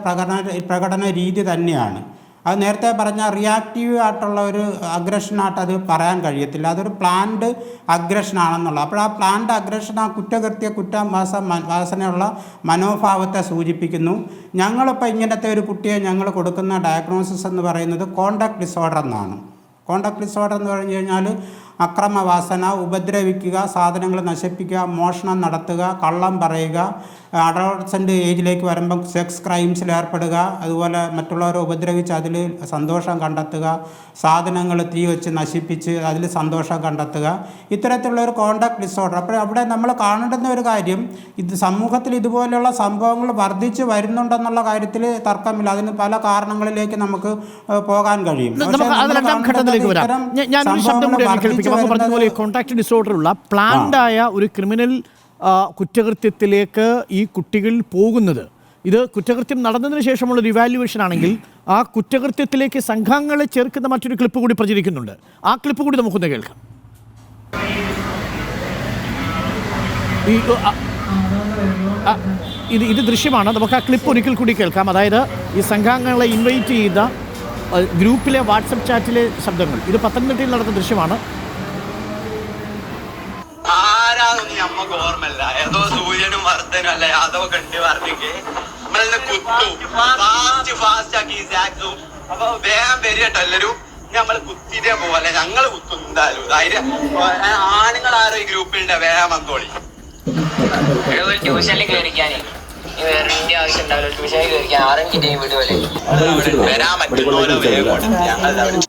പ്രകടന രീതി തന്നെയാണ്. അത് നേരത്തെ പറഞ്ഞ റിയാക്റ്റീവ് ആയിട്ടുള്ള ഒരു അഗ്രഷനായിട്ട് അത് പറയാൻ കഴിയത്തില്ല. അതൊരു പ്ലാൻഡ് അഗ്രഷനാണെന്നുള്ളത്. അപ്പോൾ ആ പ്ലാൻഡ് അഗ്രഷൻ ആ കുറ്റവാസനയുള്ള മനോഭാവത്തെ സൂചിപ്പിക്കുന്നു. ഞങ്ങളിപ്പോൾ ഇങ്ങനത്തെ ഒരു കുട്ടിയെ ഞങ്ങൾ കൊടുക്കുന്ന ഡയഗ്നോസിസ് എന്ന് പറയുന്നത് കോണ്ടക്ട് ഡിസോർഡർ എന്നാണ്. കോണ്ടക്ട് ഡിസോർഡർ എന്ന് പറഞ്ഞു കഴിഞ്ഞാൽ അക്രമവാസന, ഉപദ്രവിക്കുക, സാധനങ്ങൾ നശിപ്പിക്കുക, മോഷണം നടത്തുക, കള്ളം പറയുക, അഡോളസെൻ്റ് ഏജിലേക്ക് വരുമ്പം സെക്സ് ക്രൈംസിൽ ഏർപ്പെടുക, അതുപോലെ മറ്റുള്ളവരെ ഉപദ്രവിച്ച് അതിൽ സന്തോഷം കണ്ടെത്തുക, സാധനങ്ങൾ തീ വെച്ച് നശിപ്പിച്ച് അതിൽ സന്തോഷം കണ്ടെത്തുക, ഇത്തരത്തിലുള്ള ഒരു കോണ്ടക്ട് ഡിസോർഡർ. അപ്പോൾ അവിടെ നമ്മൾ കാണേണ്ടുന്ന ഒരു കാര്യം, സമൂഹത്തിൽ ഇതുപോലെയുള്ള സംഭവങ്ങൾ വർദ്ധിച്ച് വരുന്നുണ്ടെന്നുള്ള കാര്യത്തിൽ തർക്കമില്ല. അതിന് പല കാരണങ്ങളിലേക്ക് നമുക്ക് പോകാൻ കഴിയും. കോണ്ടാക്ട് ഡിസോർഡർ ഉള്ള പ്ലാൻഡായ ഒരു ക്രിമിനൽ കുറ്റകൃത്യത്തിലേക്ക് ഈ കുട്ടികൾ പോകുന്നത്, ഇത് കുറ്റകൃത്യം നടന്നതിന് ശേഷമുള്ള ഒരു ഇവാലുവേഷൻ ആണെങ്കിൽ ആ കുറ്റകൃത്യത്തിലേക്ക് സംഘങ്ങളെ ചേർക്കുന്ന മറ്റൊരു ക്ലിപ്പ് കൂടി പ്രചരിക്കുന്നുണ്ട്. ആ ക്ലിപ്പ് കൂടി നമുക്കൊന്ന് കേൾക്കാം. ഇത് ദൃശ്യമാണ്. നമുക്ക് ആ ക്ലിപ്പ് ഒരിക്കൽ കൂടി കേൾക്കാം. അതായത് ഈ സംഘാംഗങ്ങളെ ഇൻവൈറ്റ് ചെയ്ത ഗ്രൂപ്പിലെ വാട്സപ്പ് ചാറ്റിലെ ശബ്ദങ്ങൾ. ഇത് പത്തനംതിട്ടയിൽ നടന്ന ദൃശ്യമാണ്. ആരാന്നൊന്നും നമ്മക്ക് ഓർമ്മല്ല. ഏതോ സൂര്യനും വർദ്ധനും അല്ല യാദവ് കണ്ടി പറഞ്ഞെങ്കിൽ നമ്മളെന്നെ കുത്തു ഫാസ്റ്റ് ആക്കി സാക്സും. അപ്പൊ വേഗം വരികട്ടോ എല്ലാരും. നമ്മള് കുത്തിതേ പോലെ ഞങ്ങള് കുത്തും എന്തായാലും. ധൈര്യം ആണുങ്ങളാരോ ഈ ഗ്രൂപ്പിലുണ്ട്, വേഗം വന്നോളി. ട്യൂഷനിൽ കയറിക്കാനേ വേറെ ആവശ്യം ഉണ്ടാവില്ല. ട്യൂഷനിൽ കയറിക്കാൻ ആരെങ്കിലും വിടുവല്ലേ, വരാൻ പറ്റുന്നോരോ വേഗം ഞങ്ങൾ.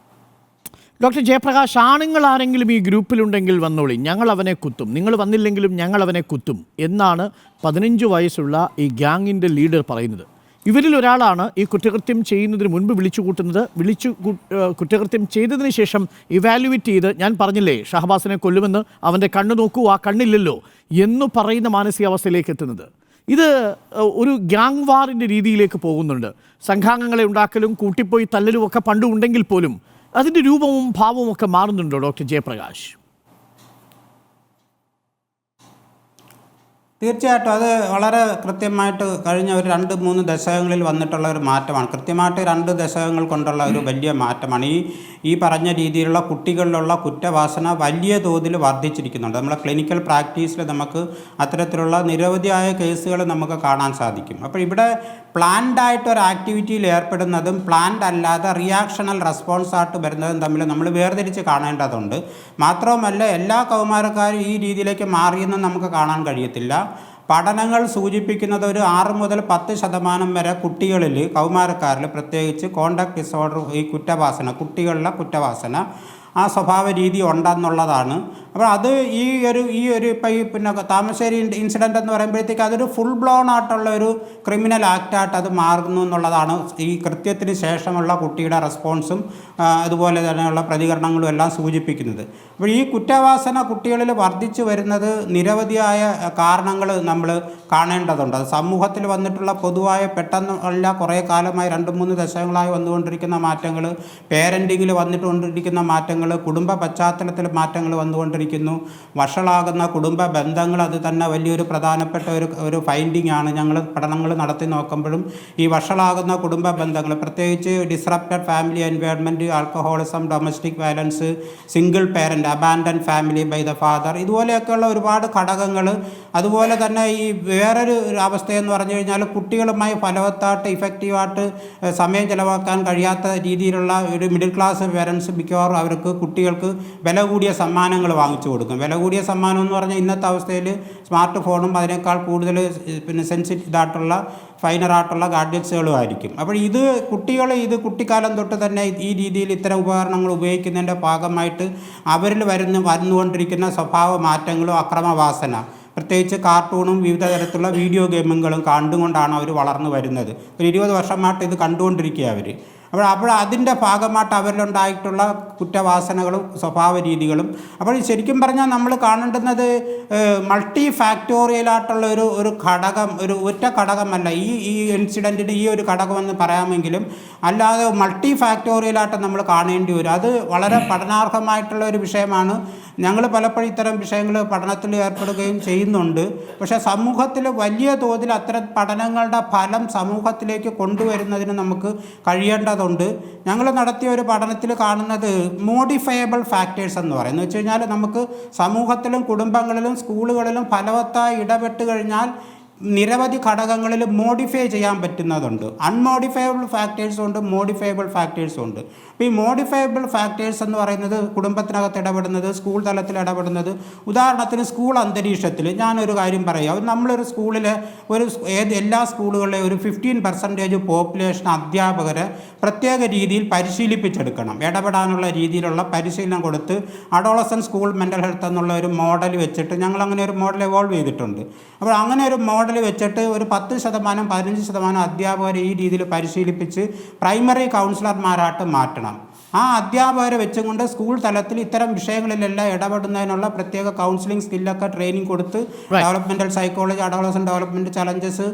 ഡോക്ടർ ജയപ്രകാശ്, ആണുങ്ങൾ ആരെങ്കിലും ഈ ഗ്രൂപ്പിലുണ്ടെങ്കിൽ വന്നോളി, ഞങ്ങൾ അവനെ കുത്തും, നിങ്ങൾ വന്നില്ലെങ്കിലും ഞങ്ങൾ അവനെ കുത്തും എന്നാണ് 15 വയസ്സുള്ള ഈ ഗ്യാങ്ങിൻ്റെ ലീഡർ പറയുന്നത്. ഇവരിൽ ഒരാളാണ് ഈ കുറ്റകൃത്യം ചെയ്യുന്നതിന് മുൻപ് കുറ്റകൃത്യം ചെയ്തതിന് ശേഷം ഇവാലുവേറ്റ് ചെയ്ത്, ഞാൻ പറഞ്ഞില്ലേ ഷഹബാസിനെ കൊല്ലുമെന്ന്, അവൻ്റെ കണ്ണ് നോക്കൂ, ആ കണ്ണില്ലല്ലോ എന്ന് പറയുന്ന മാനസികാവസ്ഥയിലേക്ക് എത്തുന്നത്. ഇത് ഒരു ഗ്യാങ് വാറിൻ്റെ രീതിയിലേക്ക് പോകുന്നുണ്ട്. സംഘാംഗങ്ങളെ ഉണ്ടാക്കലും കൂട്ടിപ്പോയി തല്ലലും ഒക്കെ പണ്ടും ഉണ്ടെങ്കിൽ പോലും അതിൻ്റെ രൂപവും ഭാവവും ഒക്കെ മാറുന്നുണ്ടോ ഡോക്ടർ ജയപ്രകാശ്? തീർച്ചയായിട്ടും അത് വളരെ കൃത്യമായിട്ട് കഴിഞ്ഞ ഒരു 2-3 ദശകങ്ങളിൽ വന്നിട്ടുള്ള ഒരു മാറ്റമാണ്. കൃത്യമായിട്ട് 2 ദശകങ്ങൾ കൊണ്ടുള്ള ഒരു വലിയ മാറ്റമാണ്. ഈ പറഞ്ഞ രീതിയിലുള്ള കുട്ടികളിലുള്ള കുറ്റവാസന വലിയ തോതിൽ വർദ്ധിച്ചിരിക്കുന്നുണ്ട്. നമ്മളെ ക്ലിനിക്കൽ പ്രാക്ടീസിൽ നമുക്ക് അത്തരത്തിലുള്ള നിരവധിയായ കേസുകൾ നമുക്ക് കാണാൻ സാധിക്കും. അപ്പോൾ ഇവിടെ പ്ലാൻഡ് ആയിട്ട് ഒരു ആക്ടിവിറ്റിയിൽ ഏർപ്പെടുന്നതും പ്ലാൻഡ് അല്ലാതെ റിയാക്ഷണൽ റെസ്പോൺസായിട്ട് വരുന്നതും തമ്മിൽ നമ്മൾ വേർതിരിച്ച് കാണേണ്ടതുണ്ട്. മാത്രവുമല്ല എല്ലാ കൗമാരക്കാരും ഈ രീതിയിലേക്ക് മാറിയെന്നും നമുക്ക് കാണാൻ കഴിയത്തില്ല. പഠനങ്ങൾ സൂചിപ്പിക്കുന്നത് ഒരു 6 മുതൽ 10% വരെ കുട്ടികളിൽ, കൗമാരക്കാരിൽ പ്രത്യേകിച്ച് കോണ്ടാക്ട് ഡിസോർഡർ, ഈ കുറ്റവാസന, കുട്ടികളിലെ കുറ്റവാസന ആ സ്വഭാവ രീതി ഉണ്ടെന്നുള്ളതാണ്. അപ്പോൾ അത് ഈ ഒരു ഇപ്പോൾ ഈ പിന്നെ താമരശ്ശേരി ഇൻസിഡൻ്റ് എന്ന് പറയുമ്പോഴത്തേക്ക് അതൊരു ഫുൾ ബ്ലോൺ ആയിട്ടുള്ള ഒരു ക്രിമിനൽ ആക്റ്റായിട്ട് അത് മാറുന്നു എന്നുള്ളതാണ് ഈ കൃത്യത്തിന് ശേഷമുള്ള കുട്ടിയുടെ റെസ്പോൺസും അതുപോലെ തന്നെയുള്ള പ്രതികരണങ്ങളും എല്ലാം സൂചിപ്പിക്കുന്നത്. അപ്പോൾ ഈ കുറ്റവാസന കുട്ടികളിൽ വർദ്ധിച്ചു വരുന്നത് നിരവധിയായ കാരണങ്ങൾ നമ്മൾ കാണേണ്ടതുണ്ട്. അത് സമൂഹത്തിൽ വന്നിട്ടുള്ള പൊതുവായ പെട്ടെന്നല്ല കുറേ കാലമായി 2-3 ദശകങ്ങളായി വന്നുകൊണ്ടിരിക്കുന്ന മാറ്റങ്ങൾ, പേരൻറ്റിങ്ങിൽ വന്നിട്ടുകൊണ്ടിരിക്കുന്ന മാറ്റങ്ങൾ, കുടുംബ പശ്ചാത്തലത്തിൽ മാറ്റങ്ങൾ വന്നുകൊണ്ടിരിക്കുന്നു, വഷളാകുന്ന കുടുംബ ബന്ധങ്ങൾ, അത് തന്നെ വലിയൊരു പ്രധാനപ്പെട്ട ഒരു ഫൈൻഡിങ് ആണ്. ഞങ്ങൾ പഠനങ്ങൾ നടത്തി നോക്കുമ്പോഴും ഈ വഷളാകുന്ന കുടുംബ ബന്ധങ്ങൾ, പ്രത്യേകിച്ച് disrupted family environment, alcoholism, domestic violence, single parent, abandon family by the father, ഇതുപോലെയൊക്കെയുള്ള ഒരുപാട് ഘടകങ്ങൾ. അതുപോലെ തന്നെ ഈ വേറൊരു അവസ്ഥയെന്ന് പറഞ്ഞു കഴിഞ്ഞാൽ കുട്ടികളുമായി ഫലവത്തായിട്ട് ഇഫക്റ്റീവായിട്ട് സമയം ചിലവാക്കാൻ കഴിയാത്ത രീതിയിലുള്ള ഒരു മിഡിൽ ക്ലാസ് പേരൻസ് മിക്കവാറും അവർക്ക് കുട്ടികൾക്ക് വില കൂടിയ സമ്മാനങ്ങൾ വാങ്ങിച്ചു കൊടുക്കും. വില കൂടിയ സമ്മാനം എന്ന് പറഞ്ഞാൽ ഇന്നത്തെ അവസ്ഥയിൽ സ്മാർട്ട് ഫോണും അതിനേക്കാൾ കൂടുതൽ പിന്നെ സെൻസിറ്റീവായിട്ടുള്ള ഫൈനറായിട്ടുള്ള ഗാഡ്ജറ്റ്സുകളും ആയിരിക്കും. അപ്പോൾ ഇത് കുട്ടിക്കാലം തൊട്ട് തന്നെ ഈ രീതിയിൽ ഇത്തരം ഉപകരണങ്ങൾ ഉപയോഗിക്കുന്നതിൻ്റെ ഭാഗമായിട്ട് അവരിൽ വന്നുകൊണ്ടിരിക്കുന്ന സ്വഭാവ മാറ്റങ്ങളും അക്രമവാസന, പ്രത്യേകിച്ച് കാർട്ടൂണും വിവിധ തരത്തിലുള്ള വീഡിയോ ഗെയിമുകളും കണ്ടുകൊണ്ടാണ് അവർ വളർന്നു വരുന്നത്. ഒരു 20 വർഷമായിട്ട് ഇത് കണ്ടുകൊണ്ടിരിക്കുക അവർ. അപ്പോൾ അതിൻ്റെ ഭാഗമായിട്ട് അവരിലുണ്ടായിട്ടുള്ള കുറ്റവാസനകളും സ്വഭാവ രീതികളും. അപ്പോൾ ശരിക്കും പറഞ്ഞാൽ നമ്മൾ കാണേണ്ടുന്നത് മൾട്ടി ഫാക്ടോറിയലായിട്ടുള്ള ഒരു ഘടകം, ഒറ്റ ഘടകമല്ല ഈ ഇൻസിഡൻറ്റിന് ഈ ഒരു ഘടകമെന്ന് പറയാമെങ്കിലും അല്ലാതെ മൾട്ടി ഫാക്ടോറിയലായിട്ട് നമ്മൾ കാണേണ്ടി വരും. അത് വളരെ പഠനാർഹമായിട്ടുള്ള ഒരു വിഷയമാണ്. ഞങ്ങൾ പലപ്പോഴും ഇത്തരം വിഷയങ്ങൾ പഠനത്തിൽ ഏർപ്പെടുകയും ചെയ്യുന്നുണ്ട്. പക്ഷേ സമൂഹത്തിൽ വലിയ തോതിൽ അത്തരം പഠനങ്ങളുടെ ഫലം സമൂഹത്തിലേക്ക് കൊണ്ടുവരുന്നതിന് നമുക്ക് കഴിയേണ്ടതുണ്ട്. ഞങ്ങൾ നടത്തിയ ഒരു പഠനത്തിൽ കാണുന്നത് മോഡിഫയബിൾ ഫാക്ടേഴ്സ് എന്ന് പറയുന്നത് വെച്ച് കഴിഞ്ഞാൽ നമുക്ക് സമൂഹത്തിലും കുടുംബങ്ങളിലും സ്കൂളുകളിലും ഫലവത്തായി ഇടപെട്ട് കഴിഞ്ഞാൽ നിരവധി ഘടകങ്ങളിൽ മോഡിഫൈ ചെയ്യാൻ പറ്റുന്നതുണ്ട്. അൺമോഡിഫയബിൾ ഫാക്ടേഴ്സും ഉണ്ട്, മോഡിഫയബിൾ ഫാക്ടേഴ്സും ഉണ്ട്. അപ്പോൾ ഈ മോഡിഫയബിൾ ഫാക്ടേഴ്സ് എന്ന് പറയുന്നത് കുടുംബത്തിനകത്ത് ഇടപെടുന്നത്, സ്കൂൾ തലത്തിൽ ഇടപെടുന്നത്. ഉദാഹരണത്തിന് സ്കൂൾ അന്തരീക്ഷത്തിൽ ഞാനൊരു കാര്യം പറയാം. നമ്മളൊരു സ്കൂളിലെ എല്ലാ സ്കൂളുകളിലെ ഒരു 15% പോപ്പുലേഷൻ അധ്യാപകരെ പ്രത്യേക രീതിയിൽ പരിശീലിപ്പിച്ചെടുക്കണം. ഇടപെടാനുള്ള രീതിയിലുള്ള പരിശീലനം കൊടുത്ത് അഡോളസൻ സ്കൂൾ മെൻ്റൽ ഹെൽത്ത് എന്നുള്ള ഒരു മോഡൽ വെച്ചിട്ട് ഞങ്ങളങ്ങനെ ഒരു മോഡൽ എവോൾവ് ചെയ്തിട്ടുണ്ട്. അപ്പോൾ അങ്ങനെ ഒരു മോഡൽ വെച്ചിട്ട് ഒരു 10%, 15% അധ്യാപകരെ ഈ രീതിയിൽ പരിശീലിപ്പിച്ച് പ്രൈമറി കൗൺസിലർമാരായിട്ട് മാറ്റണം. ആ അധ്യാപകരെ വെച്ചുകൊണ്ട് സ്കൂൾ തലത്തിൽ ഇത്തരം വിഷയങ്ങളിലെല്ലാം ഇടപെടുന്നതിനുള്ള പ്രത്യേക കൗൺസിലിംഗ് സ്കില്ലൊക്കെ ട്രെയിനിങ് കൊടുത്ത് developmental psychology, adolescent development challenges.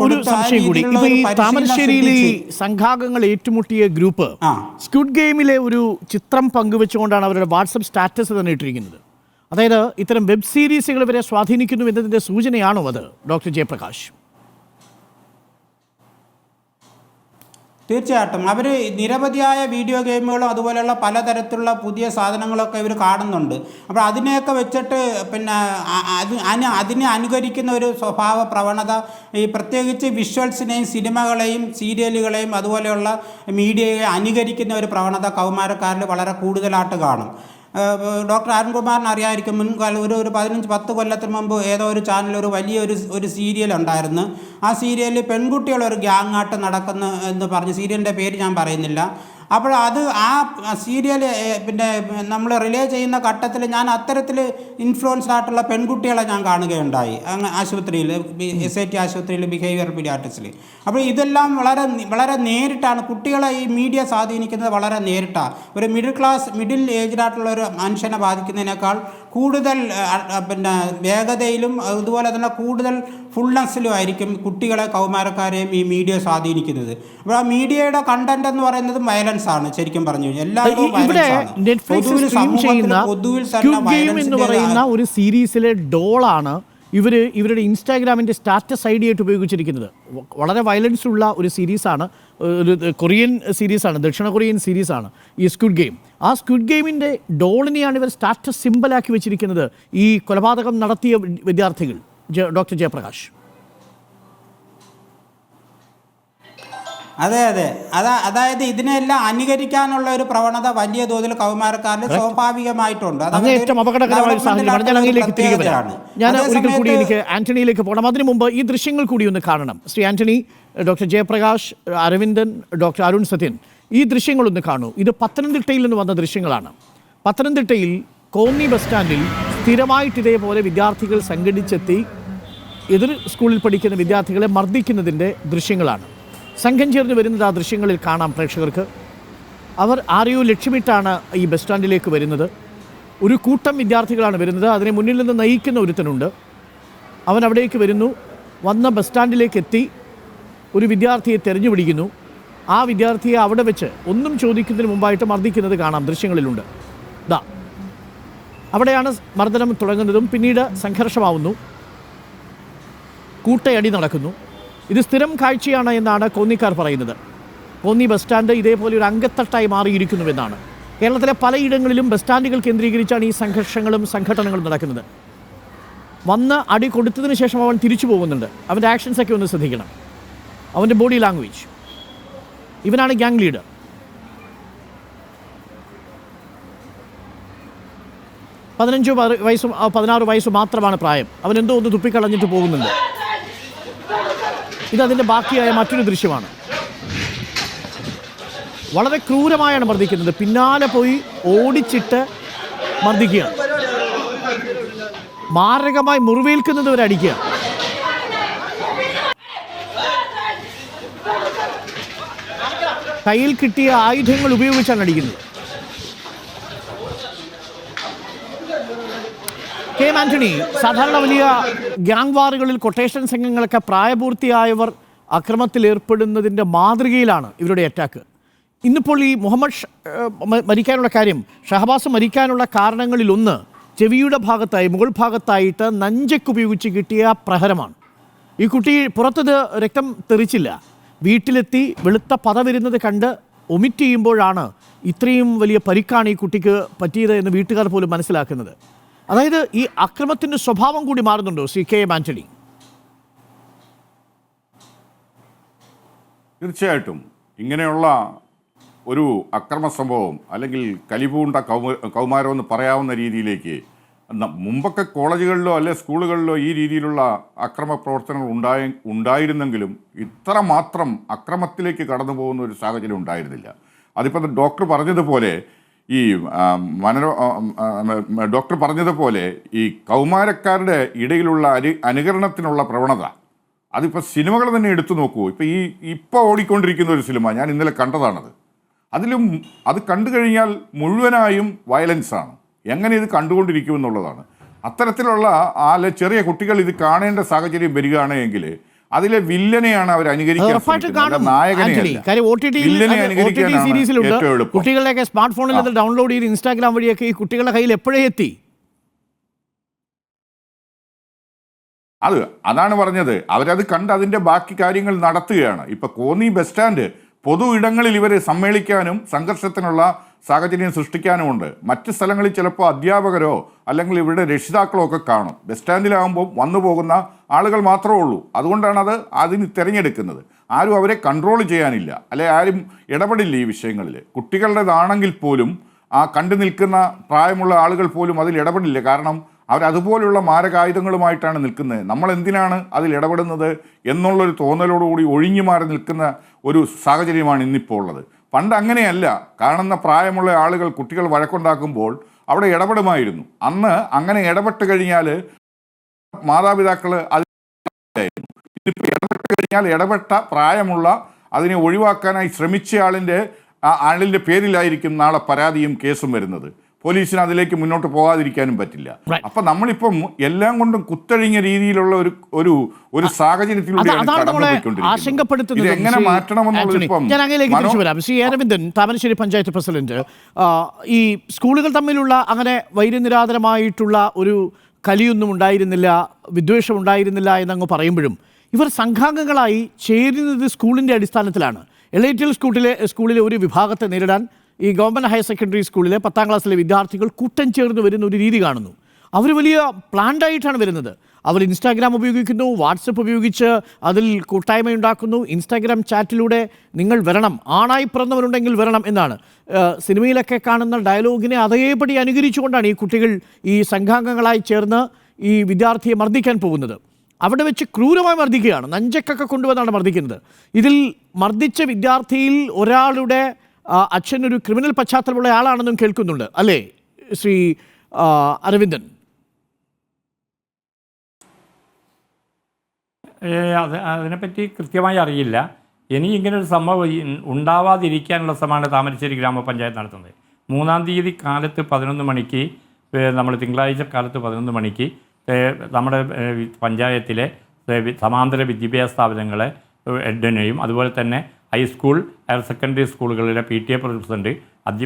ഒരു സംശയം കൂടി. ഇപ്പൊ ഈ താമരശ്ശേരിയിലെ സംഘാംഗങ്ങൾ ഏറ്റുമുട്ടിയ ഗ്രൂപ്പ് സ്ക്വിഡ് ഗെയിമിലെ ഒരു ചിത്രം പങ്കുവെച്ചുകൊണ്ടാണ് അവരുടെ വാട്സപ്പ് സ്റ്റാറ്റസ് തന്നെ ഇട്ടിരിക്കുന്നത്. അതായത് ഇത്തരം വെബ് സീരീസുകൾ വരെ സ്വാധീനിക്കുന്നു എന്നതിൻ്റെ സൂചനയാണോ അത്, ഡോക്ടർ ജയപ്രകാശ്? തീർച്ചയായിട്ടും അവർ നിരവധിയായ വീഡിയോ ഗെയിമുകളും അതുപോലെയുള്ള പലതരത്തിലുള്ള പുതിയ സാധനങ്ങളൊക്കെ ഇവർ കാണുന്നുണ്ട്. അപ്പോൾ അതിനെയൊക്കെ വെച്ചിട്ട് പിന്നെ അതിനെ അനുകരിക്കുന്ന ഒരു സ്വഭാവ പ്രവണത, ഈ പ്രത്യേകിച്ച് വിഷ്വൽസിനെയും സിനിമകളെയും സീരിയലുകളെയും അതുപോലെയുള്ള മീഡിയയെ അനുകരിക്കുന്ന ഒരു പ്രവണത കൗമാരക്കാരിൽ വളരെ കൂടുതലായിട്ട് കാണും. ഡോക്ടർ അരുൺകുമാറിന് അറിയാമായിരിക്കും, മുൻകാലം ഒരു 15-10 കൊല്ലത്തിന് മുമ്പ് ഏതോ ഒരു ചാനൽ ഒരു സീരിയൽ ഉണ്ടായിരുന്നു. ആ സീരിയലിൽ പെൺകുട്ടികളൊരു ഗ്യാങ്ങായിട്ട് നടക്കുന്ന എന്ന് പറഞ്ഞ്, സീരിയലിൻ്റെ പേര് ഞാൻ പറയുന്നില്ല. അപ്പോൾ ആ സീരിയൽ പിന്നെ നമ്മൾ റിലേ ചെയ്യുന്ന ഘട്ടത്തിൽ ഞാൻ അത്തരത്തിൽ ഇൻഫ്ലുവൻസ്ഡ് ആയിട്ടുള്ള പെൺകുട്ടികളെ ഞാൻ കാണുകയുണ്ടായി ആശുപത്രിയിൽ, SIT ആശുപത്രിയിൽ, ബിഹേവിയർ പീഡിയാട്രിക്സിൽ. അപ്പോൾ ഇതെല്ലാം വളരെ നേരിട്ടാണ് കുട്ടികളെ ഈ മീഡിയ സ്വാധീനിക്കുന്നത്. വളരെ നേരിട്ടാണ്. ഒരു മിഡിൽ ഏജ്ഡായിട്ടുള്ള ഒരു മനുഷ്യനെ ബാധിക്കുന്നതിനേക്കാൾ കൂടുതൽ പിന്നെ വേഗതയിലും അതുപോലെ തന്നെ കൂടുതൽ ഫുൾനെസ്സിലും ആയിരിക്കും കുട്ടികളെ കൗമാരക്കാരെയും ഈ മീഡിയ സ്വാധീനിക്കുന്നത്. അപ്പോൾ ആ മീഡിയയുടെ കണ്ടന്റ് എന്ന് പറയുന്നത് വയലൻസ് ആണ്. ശരിക്കും പറഞ്ഞു കഴിഞ്ഞാൽ എല്ലാവരും ഇവിടെ നെറ്റ്ഫ്ലിക്സിൽ സ്ട്രീം ചെയ്യുന്ന സ്ക്വിഡ് ഗെയിം എന്ന് പറയുന്ന ഒരു സീരീസിലെ ഡോളാണ് ഇവരുടെ ഇൻസ്റ്റാഗ്രാമിൻ്റെ സ്റ്റാറ്റസ് ഐഡി ആയിട്ട് ഉപയോഗിച്ചിരിക്കുന്നത്. വളരെ വയലൻസ് ഉള്ള ഒരു സീരീസാണ്, ഒരു കൊറിയൻ സീരീസാണ്, ദക്ഷിണ കൊറിയൻ സീരീസാണ് ഈ സ്ക്വിഡ് ഗെയിം. ആ സ്ക്വിഡ് ഗെയിമിൻ്റെ ഡോളിനെയാണ് ഇവർ സ്റ്റാറ്റസ് സിമ്പിളാക്കി വെച്ചിരിക്കുന്നത് ഈ കൊലപാതകം നടത്തിയ വിദ്യാർത്ഥികൾ. ഡോക്ടർ ജയപ്രകാശ്. അതെ അതായത് ഇതിനെല്ലാം അനുകരിക്കാനുള്ള ഒരു പ്രവണത വലിയ തോതിൽ കൗമാരക്കാരിൽ സ്വാഭാവികമായിട്ടുണ്ട്. ഏറ്റവും അപകടകരമായ ഒരു സാഹചര്യമാണ്. ഞാൻ അങ്ങയിലേക്ക് തിരികെ വരാം. ഞാൻ ഒരിക്കൽ കൂടി എനിക്ക് ആന്റണിയിലേക്ക് പോകണം. അതിനു മുമ്പ് ഈ ദൃശ്യങ്ങൾ കൂടി ഒന്ന് കാണണം. ശ്രീ ആന്റണി, ഡോക്ടർ ജയപ്രകാശ്, അരവിന്ദൻ, ഡോക്ടർ അരുൺ സത്യൻ, ഈ ദൃശ്യങ്ങളൊന്ന് കാണൂ. ഇത് പത്തനംതിട്ടയിൽ നിന്ന് വന്ന ദൃശ്യങ്ങളാണ്. പത്തനംതിട്ടയിൽ കോന്നി ബസ് സ്റ്റാൻഡിൽ സ്ഥിരമായിട്ട് ഇതേപോലെ വിദ്യാർത്ഥികൾ സംഘടിച്ചെത്തി എതിർ സ്കൂളിൽ പഠിക്കുന്ന വിദ്യാർത്ഥികളെ മർദ്ദിക്കുന്നതിൻ്റെ ദൃശ്യങ്ങളാണ്. സംഘം ചേർന്ന് വരുന്നത് ആ ദൃശ്യങ്ങളിൽ കാണാം പ്രേക്ഷകർക്ക്. അവർ ആരെയോ ലക്ഷ്യമിട്ടാണ് ഈ ബസ് സ്റ്റാൻഡിലേക്ക് വരുന്നത്. ഒരു കൂട്ടം വിദ്യാർത്ഥികളാണ് വരുന്നത്. അതിനെ മുന്നിൽ നിന്ന് നയിക്കുന്ന ഒരുത്തനുണ്ട്. അവൻ അവിടേക്ക് വരുന്നു. വന്ന ബസ് സ്റ്റാൻഡിലേക്ക് എത്തി ഒരു വിദ്യാർത്ഥിയെ തെരഞ്ഞു പിടിക്കുന്നു. ആ വിദ്യാർത്ഥിയെ അവിടെ വെച്ച് ഒന്നും ചോദിക്കുന്നതിന് മുമ്പായിട്ട് മർദ്ദിക്കുന്നത് കാണാം, ദൃശ്യങ്ങളിലുണ്ട്. ദാ അവിടെയാണ് മർദ്ദനം തുടങ്ങുന്നതും പിന്നീട് സംഘർഷമാവുന്നു, കൂട്ടയടി നടക്കുന്നു. ഇത് സ്ഥിരം കാഴ്ചയാണ് എന്നാണ് കോന്നിക്കാർ പറയുന്നത്. കോന്നി ബസ് സ്റ്റാൻഡ് ഇതേപോലെ ഒരു അങ്കത്തട്ടായി മാറിയിരിക്കുന്നുവെന്നാണ്. കേരളത്തിലെ പലയിടങ്ങളിലും ബസ് സ്റ്റാൻഡുകൾ കേന്ദ്രീകരിച്ചാണ് ഈ സംഘർഷങ്ങളും സംഘടനകളും നടക്കുന്നത്. വന്ന് അടി കൊടുത്തതിന് ശേഷം അവൻ തിരിച്ചു പോകുന്നുണ്ട്. അവൻ്റെ ആക്ഷൻസൊക്കെ ഒന്ന് ശ്രദ്ധിക്കണം, അവൻ്റെ ബോഡി ലാംഗ്വേജ്. ഇവനാണ് ഗ്യാങ് ലീഡർ. പതിനഞ്ച് വയസ്സും 16 വയസ്സും മാത്രമാണ് പ്രായം. അവനെന്തോ ഒന്ന് തുപ്പിക്കളഞ്ഞിട്ട് പോകുന്നുണ്ട്. ഇതതിൻ്റെ ബാക്കിയായ മറ്റൊരു ദൃശ്യമാണ്. വളരെ ക്രൂരമായാണ് മർദ്ദിക്കുന്നത്. പിന്നാലെ പോയി ഓടിച്ചിട്ട് മർദ്ദിക്കുക, മാരകമായി മുറിവേൽക്കുന്നത് വരെ അടിക്കുക. കയ്യിൽ കിട്ടിയ ആയുധങ്ങൾ ഉപയോഗിച്ചാണ് അടിക്കുന്നത്. കെ എം ആന്റണി, സാധാരണ വലിയ ഗ്യാങ് വാറുകളിൽ കൊട്ടേഷൻ സംഘങ്ങളൊക്കെ പ്രായപൂർത്തിയായവർ അക്രമത്തിൽ ഏർപ്പെടുന്നതിൻ്റെ മാതൃകയിലാണ് ഇവരുടെ അറ്റാക്ക്. ഇന്നിപ്പോൾ ഈ മരിക്കാനുള്ള കാര്യം, ഷഹബാസ് മരിക്കാനുള്ള കാരണങ്ങളിലൊന്ന് ചെവിയുടെ ഭാഗത്തായി മുകൾ ഭാഗത്തായിട്ട് നഞ്ചക്ക് ഉപയോഗിച്ച് കിട്ടിയ പ്രഹരമാണ്. ഈ കുട്ടി പുറത്തത് രക്തം തെറിച്ചില്ല. വീട്ടിലെത്തി വെളുത്ത പത വരുന്നത് കണ്ട് ഒമിറ്റ് ചെയ്യുമ്പോഴാണ് ഇത്രയും വലിയ പരിക്കാണ് ഈ കുട്ടിക്ക് പറ്റിയത് എന്ന് വീട്ടുകാർ പോലും മനസ്സിലാക്കുന്നത്. അതായത് ഈ അക്രമത്തിൻ്റെ സ്വഭാവം കൂടി മാറുന്നുണ്ടോ ശ്രീ കെ എം ആന്റണി? തീർച്ചയായിട്ടും ഇങ്ങനെയുള്ള ഒരു അക്രമ സംഭവം അല്ലെങ്കിൽ കലിപൂണ്ട കൗമാരം എന്ന് പറയാവുന്ന രീതിയിലേക്ക് മുമ്പൊക്കെ കോളേജുകളിലോ അല്ലെ സ്കൂളുകളിലോ ഈ രീതിയിലുള്ള അക്രമ പ്രവർത്തനങ്ങൾ ഉണ്ടായിരുന്നെങ്കിലും ഇത്ര മാത്രം അക്രമത്തിലേക്ക് കടന്നു പോകുന്ന ഒരു സാഹചര്യം ഉണ്ടായിരുന്നില്ല. അതിപ്പോൾ ഡോക്ടർ പറഞ്ഞതുപോലെ ഡോക്ടർ പറഞ്ഞതുപോലെ ഈ കൗമാരക്കാരുടെ ഇടയിലുള്ള അനുകരണത്തിനുള്ള പ്രവണത അതിപ്പോൾ സിനിമകൾ തന്നെ എടുത്തു നോക്കൂ. ഇപ്പോൾ ഓടിക്കൊണ്ടിരിക്കുന്ന ഒരു സിനിമ ഞാൻ ഇന്നലെ കണ്ടതാണത്. അതിലും അത് കണ്ടു കഴിഞ്ഞാൽ മുഴുവനായും വയലൻസാണ്. എങ്ങനെ ഇത് കണ്ടുകൊണ്ടിരിക്കുമെന്നുള്ളതാണ്. അത്തരത്തിലുള്ള ചെറിയ കുട്ടികൾ ഇത് കാണേണ്ട സാഹചര്യം വരികയാണെങ്കിൽ അതിലെ വില്ലനെയാണ് അവർ അനുകരിക്കുന്നത്, നായകനെയല്ല. കുട്ടികളുടെയൊക്കെ സ്മാർട്ട് ഫോണിൽ അത് ഡൗൺലോഡ് ചെയ്ത് ഇൻസ്റ്റാഗ്രാം വഴിയൊക്കെ ഈ കുട്ടികളുടെ കയ്യിൽ എപ്പോഴേ എത്തി. അതാണ് പറഞ്ഞത്. അവരത് കണ്ട് അതിൻ്റെ ബാക്കി കാര്യങ്ങൾ നടത്തുകയാണ്. ഇപ്പം കോന്നി ബസ് സ്റ്റാൻഡ് പൊതു ഇടങ്ങളിൽ ഇവർ സമ്മേളിക്കാനും സംഘർഷത്തിനുള്ള സാഹചര്യം സൃഷ്ടിക്കാനുമുണ്ട്. മറ്റ് സ്ഥലങ്ങളിൽ ചിലപ്പോൾ അധ്യാപകരോ അല്ലെങ്കിൽ ഇവരുടെ രക്ഷിതാക്കളോ ഒക്കെ കാണും. ബസ് സ്റ്റാൻഡിലാകുമ്പോൾ വന്നു പോകുന്ന ആളുകൾ മാത്രമേ ഉള്ളൂ. അതുകൊണ്ടാണ് അതിന് തിരഞ്ഞെടുക്കുന്നത്. ആരും അവരെ കൺട്രോൾ ചെയ്യാനില്ല, അല്ലെ ആരും ഇടപെടില്ല ഈ വിഷയങ്ങളിൽ. കുട്ടികളുടേതാണെങ്കിൽ പോലും കണ്ടു നിൽക്കുന്ന പ്രായമുള്ള ആളുകൾ പോലും അതിൽ ഇടപെടില്ല. കാരണം അവരതുപോലുള്ള മാരകായുധങ്ങളുമായിട്ടാണ് നിൽക്കുന്നത്. നമ്മൾ എന്തിനാണ് അതിൽ ഇടപെടുന്നത് എന്നുള്ളൊരു തോന്നലോടുകൂടി ഒഴിഞ്ഞു മാറി നിൽക്കുന്ന ഒരു സാഹചര്യമാണ് ഇന്നിപ്പോൾ ഉള്ളത്. പണ്ട് അങ്ങനെയല്ല. കാണുന്ന പ്രായമുള്ള ആളുകൾ കുട്ടികൾ വഴക്കുണ്ടാക്കുമ്പോൾ അവിടെ ഇടപെടുമായിരുന്നു. അന്ന് അങ്ങനെ ഇടപെട്ട് കഴിഞ്ഞാൽ മാതാപിതാക്കൾ അതിലായിരുന്നു. ഇതിപ്പോൾ ഇടപെട്ട് കഴിഞ്ഞാൽ ഇടപെട്ട പ്രായമുള്ള അതിനെ ഒഴിവാക്കാനായി ശ്രമിച്ച ആളിൻ്റെ പേരിലായിരിക്കും നാളെ പരാതിയും കേസും വരുന്നത്. പോലീസിന് അതിലേക്ക് മുന്നോട്ട് പോകാതിരിക്കാനും പറ്റില്ല. Right. അപ്പം നമ്മളിപ്പം എല്ലാം കൊണ്ടും കുത്തഴിഞ്ഞ രീതിയിലുള്ള ഒരു സാഹചര്യത്തിലൂടെയാണ് കടന്നുപോയിക്കൊണ്ടിരിക്കുന്നത്. ഇത് എങ്ങനെ മാറ്റണമെന്നുള്ളത് ഇപ്പം ഞാൻ അങ്ങനെയൊക്കെ തിരിച്ചു വരാം. ശ്രീ അരവിന്ദൻ, താമരശ്ശേരി പഞ്ചായത്ത് പ്രസിഡന്റ്, ഈ സ്കൂളുകൾ തമ്മിലുള്ള അങ്ങനെ വൈര്യനിരാതരമായിട്ടുള്ള ഒരു കലിയൊന്നും ഉണ്ടായിരുന്നില്ല, വിദ്വേഷം ഉണ്ടായിരുന്നില്ല എന്നങ്ങ് പറയുമ്പോഴും ഇവർ സംഘാംഗങ്ങളായി ചേരുന്നത് സ്കൂളിൻ്റെ അടിസ്ഥാനത്തിലാണ്. എലൈറ്റിൽ സ്കൂളിലെ ഒരു വിഭാഗത്തെ നേരിടാൻ ഈ ഗവൺമെൻറ് ഹയർ സെക്കൻഡറി സ്കൂളിലെ 10ാം ക്ലാസ്സിലെ വിദ്യാർത്ഥികൾ കൂട്ടം ചേർന്ന് വരുന്ന ഒരു രീതി കാണുന്നു. അവർ വലിയ പ്ലാൻഡായിട്ടാണ് വരുന്നത്. അവർ ഇൻസ്റ്റാഗ്രാം ഉപയോഗിക്കുന്നു, വാട്സപ്പ് ഉപയോഗിച്ച് അതിൽ കൂട്ടായ്മയുണ്ടാക്കുന്നു. ഇൻസ്റ്റാഗ്രാം ചാറ്റിലൂടെ നിങ്ങൾ വരണം, ആണായി പിറന്നവരുണ്ടെങ്കിൽ വരണം എന്നാണ്. സിനിമയിലൊക്കെ കാണുന്ന ഡയലോഗിനെ അതേപടി അനുകരിച്ചുകൊണ്ടാണ് ഈ കുട്ടികൾ ഈ സംഘാംഗങ്ങളായി ചേർന്ന് ഈ വിദ്യാർത്ഥിയെ മർദ്ദിക്കാൻ പോകുന്നത്. അവിടെ വെച്ച് ക്രൂരമായി മർദ്ദിക്കുകയാണ്, നഞ്ചക്കൊക്കെ കൊണ്ടുവന്നാണ് മർദ്ദിക്കുന്നത്. ഇതിൽ മർദ്ദിച്ച വിദ്യാർത്ഥിയിൽ ഒരാളുടെ അച്ഛനൊരു ക്രിമിനൽ പശ്ചാത്തലമുള്ള ആളാണെന്നും കേൾക്കുന്നുണ്ട്, അല്ലേ ശ്രീ അരവിന്ദൻ? അതിനെപ്പറ്റി കൃത്യമായി അറിയില്ല. ഇനി ഇങ്ങനൊരു സംഭവം ഉണ്ടാവാതിരിക്കാനുള്ള ശ്രമമാണ് താമരശ്ശേരി ഗ്രാമപഞ്ചായത്ത് നടത്തുന്നത്. 3-ാം തീയതി കാലത്ത് 11 മണിക്ക്, നമ്മൾ തിങ്കളാഴ്ച കാലത്ത് 11 മണിക്ക് നമ്മുടെ പഞ്ചായത്തിലെ സമാന്തര വിദ്യാഭ്യാസ സ്ഥാപനങ്ങളെ ഹെഡിനെയും അതുപോലെ തന്നെ ഹൈസ്കൂൾ, ഹയർ സെക്കൻഡറി സ്കൂളുകളിലെ PTA പ്രസിഡന്റ്,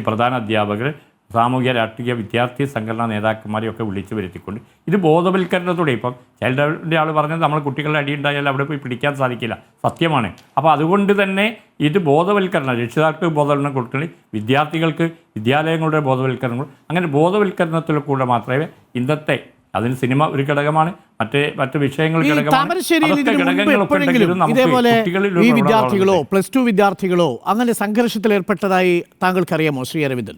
പ്രധാന അധ്യാപകർ, സാമൂഹ്യ രാഷ്ട്രീയ വിദ്യാർത്ഥി സംഘടനാ നേതാക്കന്മാരെയൊക്കെ വിളിച്ചു വരുത്തിക്കൊണ്ട് ഇത് ബോധവൽക്കരണത്തോടെ, ഇപ്പം ചൈൽഡ് ഡെവലപ്മെൻറ്റ് ആൾ പറഞ്ഞത് നമ്മൾ കുട്ടികളുടെ അടിയുണ്ടായാൽ അവിടെ പോയി പിടിക്കാൻ സാധിക്കില്ല, സത്യമാണ്. അപ്പോൾ അതുകൊണ്ട് തന്നെ ഇത് ബോധവൽക്കരണം, രക്ഷിതാക്കൾക്ക് ബോധവൽക്കരണം കൊടുക്കണം, വിദ്യാർത്ഥികൾക്ക് വിദ്യാലയങ്ങളുടെ ബോധവൽക്കരണം, അങ്ങനെ ബോധവൽക്കരണത്തിൽ കൂടെ മാത്രമേ ഇന്നത്തെ, അതിന് സിനിമ ഒരു ഘടകമാണ്, മറ്റ് വിഷയങ്ങൾ ഘടകമാണ്. ഇതേപോലെ ഈ വിദ്യാർത്ഥികളോ +2 വിദ്യാർത്ഥികളോ അങ്ങനെ സംഘർഷത്തിൽ ഏർപ്പെട്ടതായി താങ്കൾക്കറിയാമോ ശ്രീ അരവിന്ദൻ?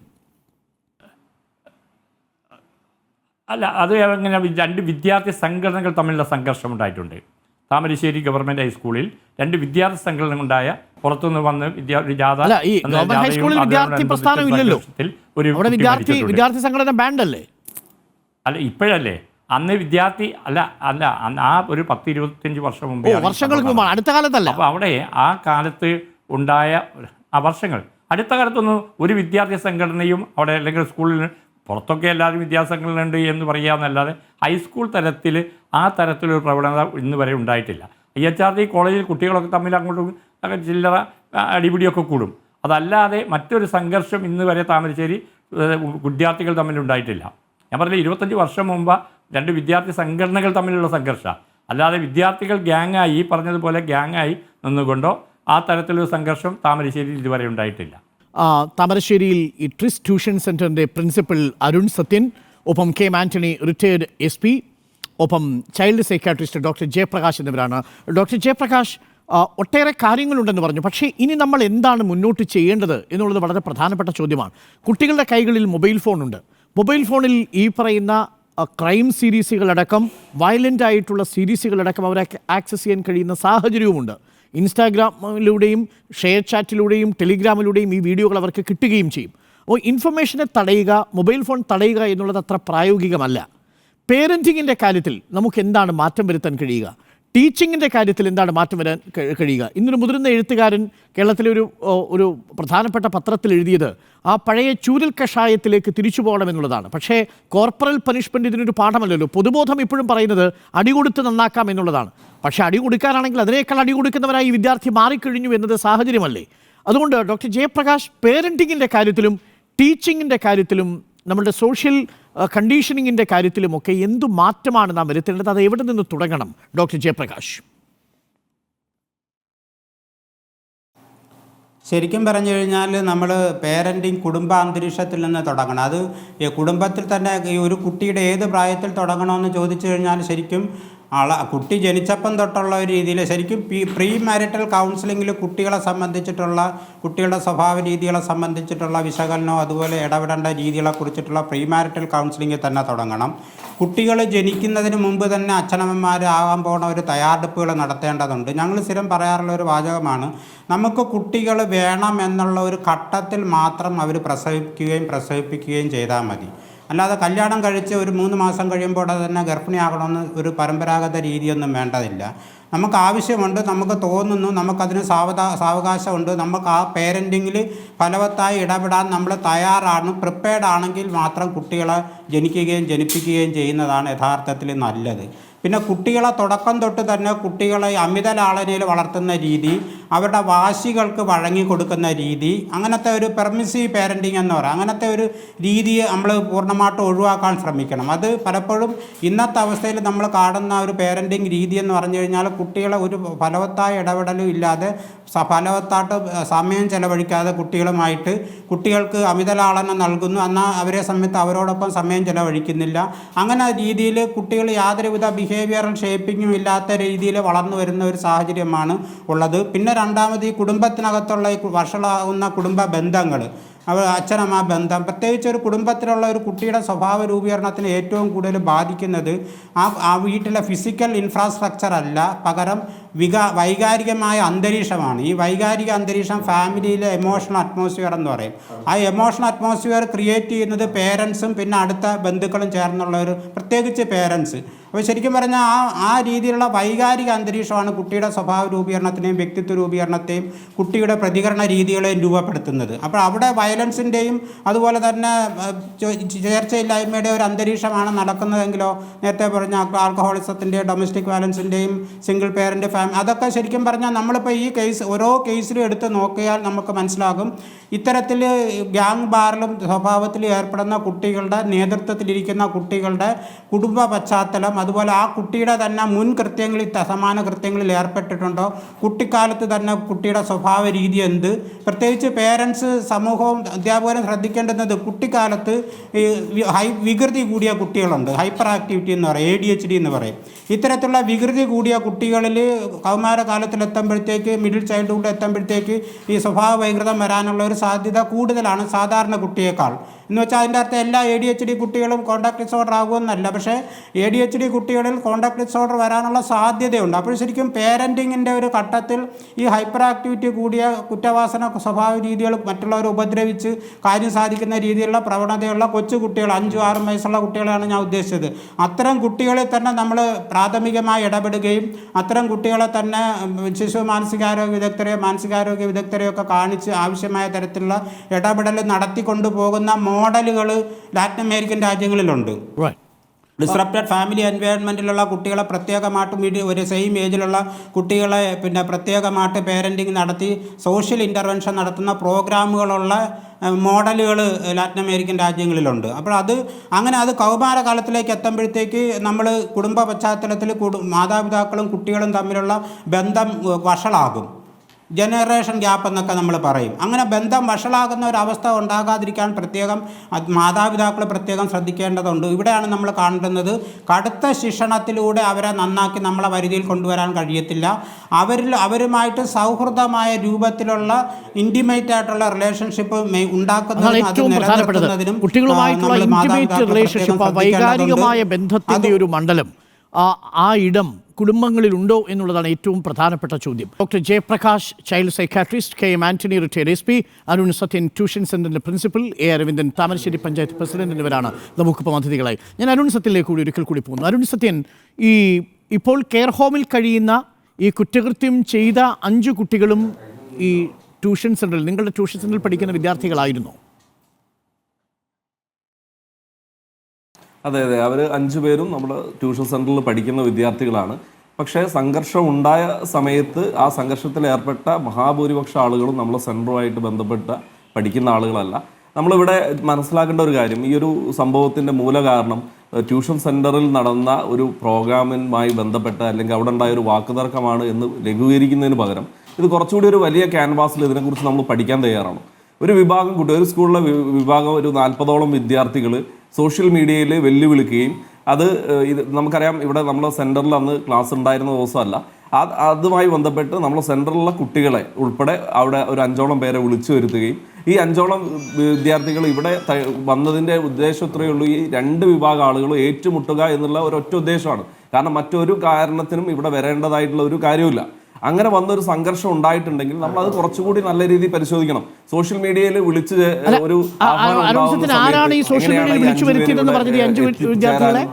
അല്ല, അത് എങ്ങനെ, 2 വിദ്യാർത്ഥി സംഘടനകൾ തമ്മിലുള്ള സംഘർഷം ഉണ്ടായിട്ടുണ്ട്. താമരശ്ശേരി ഗവൺമെൻറ് ഹൈസ്കൂളിൽ 2 വിദ്യാർത്ഥി സംഘടനകൾ ഉണ്ടായ, പുറത്തുനിന്ന് വന്ന് വിദ്യാർത്ഥി സംഘടന ബാൻഡ് അല്ലേ? അല്ല, ഇപ്പോഴല്ലേ, അന്ന് വിദ്യാർത്ഥി അല്ല ആ ഒരു 10-25 വർഷം മുമ്പേ, വർഷങ്ങൾക്ക് മുമ്പാണ്, അടുത്ത കാലത്തല്ല. അപ്പോൾ അവിടെ ആ കാലത്ത് ഉണ്ടായ വർഷങ്ങൾ, അടുത്ത കാലത്തൊന്നും ഒരു വിദ്യാർത്ഥി സംഘടനയും അവിടെ, അല്ലെങ്കിൽ സ്കൂളിൽ പുറത്തൊക്കെ എല്ലാവരും വിദ്യാസംഘടനയുണ്ട് എന്ന് പറയാമെന്നല്ലാതെ ഹൈസ്കൂൾ തലത്തിൽ ആ തരത്തിലൊരു പ്രവണത ഇന്ന് വരെ ഉണ്ടായിട്ടില്ല. IHRD കോളേജിൽ കുട്ടികളൊക്കെ തമ്മിൽ അങ്ങോട്ടും ചില്ലറ അടിപിടിയൊക്കെ കൂടും. അതല്ലാതെ മറ്റൊരു സംഘർഷം ഇന്ന് വരെ താമരശ്ശേരി വിദ്യാർത്ഥികൾ തമ്മിലുണ്ടായിട്ടില്ല. ഞാൻ പറഞ്ഞില്ല, 25 വർഷം മുമ്പ് 2 വിദ്യാർത്ഥി സംഘടനകൾ തമ്മിലുള്ള സംഘർഷം, അല്ലാതെ വിദ്യാർത്ഥികൾ ഗ്യാങ്ങായി, ഈ പറഞ്ഞതുപോലെ ഗ്യാങ്ങായി നിന്നുകൊണ്ടോ ആ തരത്തിലൊരു സംഘർഷം താമരശ്ശേരിയിൽ ഇതുവരെ ഉണ്ടായിട്ടില്ല. താമരശ്ശേരിയിൽ ഈ ട്രിസ് ട്യൂഷൻ സെൻറ്ററിൻ്റെ പ്രിൻസിപ്പൽ അരുൺ സത്യൻ, ഒപ്പം KM ആൻ്റണി റിട്ടയേർഡ് SP, ഒപ്പം ചൈൽഡ് സൈക്കാട്രിസ്റ്റ് ഡോക്ടർ ജയപ്രകാശ് എന്നിവരാണ്. ഡോക്ടർ ജയപ്രകാശ്, ഒട്ടേറെ കാര്യങ്ങളുണ്ടെന്ന് പറഞ്ഞു, പക്ഷേ ഇനി നമ്മൾ എന്താണ് മുന്നോട്ട് ചെയ്യേണ്ടത് എന്നുള്ളത് വളരെ പ്രധാനപ്പെട്ട ചോദ്യമാണ്. കുട്ടികളുടെ കൈകളിൽ മൊബൈൽ ഫോണുണ്ട്. മൊബൈൽ ഫോണിൽ ഈ പറയുന്ന ക്രൈം സീരീസുകളടക്കം, വയലൻ്റ് ആയിട്ടുള്ള സീരീസുകളടക്കം അവരെ ആക്സസ് ചെയ്യാൻ കഴിയുന്ന സാഹചര്യവുമുണ്ട്. ഇൻസ്റ്റാഗ്രാമിലൂടെയും ഷെയർ ചാറ്റിലൂടെയും ടെലിഗ്രാമിലൂടെയും ഈ വീഡിയോകൾ അവർക്ക് കിട്ടുകയും ചെയ്യും. അപ്പോൾ ഇൻഫർമേഷനെ തടയുക, മൊബൈൽ ഫോൺ തടയുക എന്നുള്ളത് അത്ര പ്രായോഗികമല്ല. പേരൻറ്റിങ്ങിൻ്റെ കാര്യത്തിൽ നമുക്ക് എന്താണ് മാറ്റം വരുത്താൻ കഴിയുക? ടീച്ചിങ്ങിൻ്റെ കാര്യത്തിൽ എന്താണ് മാറ്റം വരാൻ കഴിയുക? ഇന്നൊരു മുതിർന്ന എഴുത്തുകാരൻ കേരളത്തിലെ ഒരു പ്രധാനപ്പെട്ട പത്രത്തിൽ എഴുതിയത് ആ പഴയ ചൂരൽ കഷായത്തിലേക്ക് തിരിച്ചു പോകണമെന്നുള്ളതാണ്. പക്ഷേ കോർപ്പറൽ പനിഷ്മെൻറ്റ് ഇതിനൊരു പാഠമല്ലല്ലോ. പൊതുബോധം ഇപ്പോഴും പറയുന്നത് അടികൊടുത്ത് നന്നാക്കാം എന്നുള്ളതാണ്. പക്ഷേ അടി കൊടുക്കാനാണെങ്കിൽ അതിനേക്കാൾ അടി കൊടുക്കുന്നവരായി ഈ വിദ്യാർത്ഥി മാറിക്കഴിഞ്ഞു എന്നത് സാഹചര്യമല്ലേ? അതുകൊണ്ട് ഡോക്ടർ ജയപ്രകാശ്, പേരൻറ്റിങ്ങിൻ്റെ കാര്യത്തിലും ടീച്ചിങ്ങിൻ്റെ കാര്യത്തിലും നമ്മുടെ സോഷ്യൽ കണ്ടീഷനിങ്ങിൻ്റെ കാര്യത്തിലുമൊക്കെ എന്തു മാറ്റമാണ് നാം വരുത്തേണ്ടത്? അത് എവിടെ നിന്ന് തുടങ്ങണം ഡോക്ടർ ജയപ്രകാശ്? ശരിക്കും പറഞ്ഞു കഴിഞ്ഞാൽ നമ്മൾ പേരൻറ്റിങ് കുടുംബാന്തരീക്ഷത്തിൽ നിന്ന് തുടങ്ങണം. അത് കുടുംബത്തിൽ തന്നെ ഈ ഒരു കുട്ടിയുടെ ഏത് പ്രായത്തിൽ തുടങ്ങണമെന്ന് ചോദിച്ചു കഴിഞ്ഞാൽ ശരിക്കും കുട്ടി ജനിച്ചപ്പം തൊട്ടുള്ള ഒരു രീതിയിൽ ശരിക്കും പ്രീ മാരിറ്റൽ കൗൺസിലിങ്ങിൽ കുട്ടികളെ സംബന്ധിച്ചിട്ടുള്ള, കുട്ടികളുടെ സ്വഭാവ രീതികളെ സംബന്ധിച്ചിട്ടുള്ള വിശകലനവും അതുപോലെ ഇടപെടേണ്ട രീതികളെ കുറിച്ചിട്ടുള്ള പ്രീ മാരിറ്റൽ കൗൺസിലിങ്ങിൽ തന്നെ തുടങ്ങണം. കുട്ടികൾ ജനിക്കുന്നതിന് മുമ്പ് തന്നെ അച്ഛനമ്മമാരാകാൻ പോകുന്ന ഒരു തയ്യാറെടുപ്പുകൾ നടത്തേണ്ടതുണ്ട്. ഞങ്ങൾ സ്ഥിരം പറയാറുള്ള ഒരു വാചകമാണ്, നമുക്ക് കുട്ടികൾ വേണം എന്നുള്ള ഒരു ഘട്ടത്തിൽ മാത്രം അവർ പ്രസവിപ്പിക്കുകയും ചെയ്താൽ മതി. അല്ലാതെ കല്യാണം കഴിച്ച് ഒരു 3 മാസം കഴിയുമ്പോൾ തന്നെ ഗർഭിണിയാകണമെന്ന് ഒരു പരമ്പരാഗത രീതിയൊന്നും വേണ്ടതില്ല. നമുക്ക് ആവശ്യമുണ്ട്, നമുക്ക് തോന്നുന്നു, നമുക്കതിന് സാവകാശമുണ്ട്, നമുക്ക് ആ പേരൻറ്റിങ്ങിൽ ഫലവത്തായി ഇടപെടാൻ നമ്മൾ തയ്യാറാണ്, പ്രിപ്പയർഡ് ആണെങ്കിൽ മാത്രം കുട്ടികളെ ജനിപ്പിക്കുകയും ചെയ്യുന്നതാണ് യഥാർത്ഥത്തിൽ നല്ലത്. പിന്നെ കുട്ടികളെ തുടക്കം തൊട്ട് തന്നെ കുട്ടികളെ അമിത ലാളനയിൽ വളർത്തുന്ന രീതി, അവരുടെ വാശികൾക്ക് വഴങ്ങി കൊടുക്കുന്ന രീതി, അങ്ങനത്തെ ഒരു പെർമിസീവ് പേരൻറ്റിങ് എന്ന് പറയാം, അങ്ങനത്തെ ഒരു രീതിയെ നമ്മൾ പൂർണ്ണമായിട്ട് ഒഴിവാക്കാൻ ശ്രമിക്കണം. അത് പലപ്പോഴും ഇന്നത്തെ അവസ്ഥയിൽ നമ്മൾ കാണുന്ന ഒരു പേരൻറ്റിങ് രീതി എന്ന് പറഞ്ഞു കഴിഞ്ഞാൽ കുട്ടികളെ ഒരു ഫലവത്തായ ഇടപെടലും ഇല്ലാതെ ഫലവത്തായിട്ട് സമയം ചെലവഴിക്കാതെ കുട്ടികൾക്ക് അമിതലാളനം നൽകുന്നു, എന്നാൽ അവരെ സമയത്ത് അവരോടൊപ്പം സമയം ചെലവഴിക്കുന്നില്ല. അങ്ങനെ രീതിയിൽ കുട്ടികൾ യാതൊരുവിധ ബിഹേവിയറൽ ഷേപ്പിങ്ങും ഇല്ലാത്ത രീതിയിൽ വളർന്നു വരുന്ന ഒരു സാഹചര്യമാണ് ഉള്ളത്. പിന്നെ രണ്ടാമത് ഈ കുടുംബത്തിനകത്തുള്ള ഈ വഷളാവുന്ന കുടുംബ ബന്ധങ്ങൾ, അച്ഛനമ്മ ബന്ധം, പ്രത്യേകിച്ച് ഒരു കുടുംബത്തിലുള്ള ഒരു കുട്ടിയുടെ സ്വഭാവ രൂപീകരണത്തിന് ഏറ്റവും കൂടുതൽ ബാധിക്കുന്നത് ആ വീട്ടിലെ ഫിസിക്കൽ ഇൻഫ്രാസ്ട്രക്ചർ അല്ല, പകരം വൈകാരികമായ അന്തരീക്ഷമാണ്. ഈ വൈകാരിക അന്തരീക്ഷം ഫാമിലിയിലെ എമോഷണൽ അറ്റ്മോസ്ഫിയർ എന്ന് പറയും. ആ എമോഷണൽ അറ്റ്മോസ്ഫിയർ ക്രിയേറ്റ് ചെയ്യുന്നത് പേരൻസും പിന്നെ അടുത്ത ബന്ധുക്കളും ചേർന്നുള്ള ഒരു, പ്രത്യേകിച്ച് പേരൻസ്. അപ്പോൾ ശരിക്കും പറഞ്ഞാൽ ആ രീതിയിലുള്ള വൈകാരിക അന്തരീക്ഷമാണ് കുട്ടിയുടെ സ്വഭാവ രൂപീകരണത്തിനെയും വ്യക്തിത്വ രൂപീകരണത്തെയും കുട്ടിയുടെ പ്രതികരണ രീതികളെയും രൂപപ്പെടുത്തുന്നത്. അപ്പോൾ അവിടെ വയലൻസിൻ്റെയും അതുപോലെ തന്നെ ചേർച്ചയില്ലായ്മയുടെ ഒരു അന്തരീക്ഷമാണ് നടക്കുന്നതെങ്കിലോ, നേരത്തെ പറഞ്ഞ ആൽക്കഹോളിസത്തിൻ്റെയും ഡൊമസ്റ്റിക് വയലൻസിൻ്റെയും സിംഗിൾ പേരൻ്റ് അതൊക്കെ ശരിക്കും പറഞ്ഞാൽ നമ്മളിപ്പോൾ ഈ ഓരോ കേസിലും എടുത്ത് നോക്കിയാൽ നമുക്ക് മനസ്സിലാകും, ഇത്തരത്തിൽ ഗ്യാങ് ബാറിലും സ്വഭാവത്തിൽ ഏർപ്പെടുന്ന കുട്ടികളുടെ നേതൃത്വത്തിലിരിക്കുന്ന കുട്ടികളുടെ കുടുംബ പശ്ചാത്തലം, അതുപോലെ ആ കുട്ടിയുടെ തന്നെ മുൻ കൃത്യങ്ങളിൽ സമാന കൃത്യങ്ങളിൽ ഏർപ്പെട്ടിട്ടുണ്ടോ, കുട്ടിക്കാലത്ത് തന്നെ കുട്ടിയുടെ സ്വഭാവ രീതി എന്ത്, പ്രത്യേകിച്ച് പേരൻസ്, സമൂഹവും അധ്യാപകരും ശ്രദ്ധിക്കേണ്ടുന്നത് കുട്ടിക്കാലത്ത് ഈ വികൃതി കൂടിയ കുട്ടികളുണ്ട്, ഹൈപ്പർ ആക്ടിവിറ്റി എന്ന് പറയും, ADHD എന്ന് പറയും. ഇത്തരത്തിലുള്ള വികൃതി കൂടിയ കുട്ടികളിൽ കൗമാരകാലത്തിലെത്തുമ്പോഴത്തേക്ക്, മിഡിൽ ചൈൽഡ്ഹുഡ് എത്തുമ്പോഴത്തേക്ക് ഈ സ്വഭാവ വൈകൃതം വരാനുള്ള ഒരു സാധ്യത കൂടുതലാണ് സാധാരണ കുട്ടിയേക്കാൾ. എന്ന് വെച്ചാൽ അതിൻ്റെ അർത്ഥം എല്ലാ ADHD കുട്ടികളും കോണ്ടാക്ട് ഡിസോർഡർ ആകുമെന്നല്ല, പക്ഷേ ADHD കുട്ടികളിൽ കോണ്ടാക്ട് ഡിസോർഡർ വരാനുള്ള സാധ്യതയുണ്ട്. അപ്പോൾ ശരിക്കും പേരൻറ്റിങ്ങിൻ്റെ ഒരു ഘട്ടത്തിൽ ഈ ഹൈപ്പർ ആക്ടിവിറ്റി കൂടിയ കുറ്റവാസന സ്വഭാവ രീതികൾ, മറ്റുള്ളവരെ ഉപദ്രവിച്ച് കാര്യം സാധിക്കുന്ന രീതിയിലുള്ള പ്രവണതയുള്ള കൊച്ചു കുട്ടികൾ, 5-6 വയസ്സുള്ള കുട്ടികളെയാണ് ഞാൻ ഉദ്ദേശിച്ചത്. അത്തരം കുട്ടികളിൽ തന്നെ നമ്മൾ പ്രാഥമികമായി ഇടപെടുകയും അത്തരം കുട്ടികളെ തന്നെ ശിശു മാനസികാരോഗ്യ വിദഗ്ധരെയൊക്കെ കാണിച്ച് ആവശ്യമായ തരത്തിലുള്ള ഇടപെടൽ നടത്തിക്കൊണ്ടു പോകുന്ന മോഡലുകൾ ലാറ്റിൻ അമേരിക്കൻ രാജ്യങ്ങളിലുണ്ട്. ഡിസ്റപ്റ്റഡ് ഫാമിലി എൻവയോൺമെൻറ്റിലുള്ള കുട്ടികളെ പ്രത്യേകമായിട്ട് ഒരു സെയിം ഏജിലുള്ള കുട്ടികളെ പിന്നെ പ്രത്യേകമായിട്ട് പേരൻറ്റിങ് നടത്തി സോഷ്യൽ ഇൻ്റർവെൻഷൻ നടത്തുന്ന പ്രോഗ്രാമുകളുള്ള മോഡലുകൾ ലാറ്റിൻ അമേരിക്കൻ രാജ്യങ്ങളിലുണ്ട്. അപ്പോൾ അത് കൗമാരകാലത്തിലേക്ക് എത്തുമ്പോഴത്തേക്ക് നമ്മൾ കുടുംബ പശ്ചാത്തലത്തിൽ മാതാപിതാക്കളും കുട്ടികളും തമ്മിലുള്ള ബന്ധം വഷളാകും. ജനറേഷൻ ഗ്യാപ്പ് എന്നൊക്കെ നമ്മൾ പറയും. അങ്ങനെ ബന്ധം വഷളാകുന്ന ഒരവസ്ഥ ഉണ്ടാകാതിരിക്കാൻ മാതാപിതാക്കൾ പ്രത്യേകം ശ്രദ്ധിക്കേണ്ടതുണ്ട്. ഇവിടെയാണ് നമ്മൾ കാണുന്നത്, കടുത്ത ശിക്ഷണത്തിലൂടെ അവരെ നന്നാക്കി നമ്മളെ പരിധിയിൽ കൊണ്ടുവരാൻ കഴിയത്തില്ല. അവരുമായിട്ട് സൗഹൃദമായ രൂപത്തിലുള്ള ഇൻറ്റിമേറ്റ് ആയിട്ടുള്ള റിലേഷൻഷിപ്പ് ഉണ്ടാക്കുന്നതിനും കുട്ടികളുമായിട്ടുള്ള ഇൻറ്റിമേറ്റ് റിലേഷൻഷിപ്പ്, വൈകാരികമായ ബന്ധത്തിന്റെ ഒരു മണ്ഡലം, ആ ഇടം കുടുംബങ്ങളിലുണ്ടോ എന്നുള്ളതാണ് ഏറ്റവും പ്രധാനപ്പെട്ട ചോദ്യം. Doctor Jayaprakash, child psychiatrist, KM Antony, retired SP, Arun Sathyan, tuition സെന്ററിന്റെ പ്രിൻസിപ്പൽ, അരവിന്ദൻ, താമരശ്ശേരി പഞ്ചായത്ത് പ്രസിഡന്റ് എന്നിവരാണ് നമുക്കിപ്പോൾ അതിഥികളായി. ഞാൻ അരുൺ സത്യനിലേക്ക് ഒരിക്കൽ കൂടി പോകുന്നു. അരുൺ സത്യൻ, ഇപ്പോൾ കെയർ ഹോമിൽ കഴിയുന്ന ഈ കുറ്റകൃത്യം ചെയ്ത 5 കുട്ടികളും ഈ ട്യൂഷൻ സെന്ററിൽ, നിങ്ങളുടെ ട്യൂഷൻ സെന്ററിൽ പഠിക്കുന്ന വിദ്യാർത്ഥികളായിരുന്നു? അതെ, അവർ 5 പേരും നമ്മുടെ ട്യൂഷൻ സെൻറ്ററിൽ പഠിക്കുന്ന വിദ്യാർത്ഥികളാണ്. പക്ഷേ സംഘർഷം ഉണ്ടായ സമയത്ത് ആ സംഘർഷത്തിൽ ഏർപ്പെട്ട മഹാഭൂരിപക്ഷ ആളുകളും നമ്മളെ സെൻറ്ററുമായിട്ട് ബന്ധപ്പെട്ട പഠിക്കുന്ന ആളുകളല്ല. നമ്മളിവിടെ മനസ്സിലാക്കേണ്ട ഒരു കാര്യം, ഈ ഒരു സംഭവത്തിൻ്റെ മൂലകാരണം ട്യൂഷൻ സെൻറ്ററിൽ നടന്ന ഒരു പ്രോഗ്രാമുമായി ബന്ധപ്പെട്ട അല്ലെങ്കിൽ അവിടെ ഉണ്ടായ ഒരു വാക്കുതർക്കമാണ് എന്ന് ലഘൂകരിക്കുന്നതിന് പകരം ഇത് കുറച്ചുകൂടി ഒരു വലിയ ക്യാൻവാസിൽ ഇതിനെക്കുറിച്ച് നമ്മൾ പഠിക്കാൻ തയ്യാറാണ്. ഒരു വിഭാഗം ഒരു സ്കൂളിലെ വിഭാഗം ഒരു 40ഓളം വിദ്യാർത്ഥികൾ സോഷ്യൽ മീഡിയയിൽ വെല്ലുവിളിക്കുകയും ഇത് നമുക്കറിയാം, ഇവിടെ നമ്മുടെ സെൻറ്ററിൽ അന്ന് ക്ലാസ് ഉണ്ടായിരുന്ന ദിവസമല്ല, അതുമായി ബന്ധപ്പെട്ട് നമ്മളെ സെൻറ്ററിലുള്ള കുട്ടികളെ ഉൾപ്പെടെ അവിടെ ഒരു 5ഓളം പേരെ വിളിച്ചു വരുത്തുകയും ഈ 5ഓളം വിദ്യാർത്ഥികൾ ഇവിടെ വന്നതിൻ്റെ ഉദ്ദേശം ഇത്രയേ ഉള്ളൂ, ഈ 2 വിഭാഗം ആളുകളും ഏറ്റുമുട്ടുക എന്നുള്ള ഒരൊറ്റ ഉദ്ദേശമാണ്. കാരണം മറ്റൊരു കാരണത്തിനും ഇവിടെ വരേണ്ടതായിട്ടുള്ള ഒരു കാര്യമില്ല. അങ്ങനെ വന്നൊരു സംഘർഷം ഉണ്ടായിട്ടുണ്ടെങ്കിൽ നമ്മൾ അത് കുറച്ചുകൂടി നല്ല രീതിയിൽ പരിശോധിക്കണം. സോഷ്യൽ മീഡിയയിൽ വിളിച്ച് ഒരു ആരാണ് ഈ സോഷ്യൽ മീഡിയയിൽ വിളിച്ചു വരുത്തിയതെന്ന് പറഞ്ഞത്? 5 വിദ്യാർത്ഥികളെ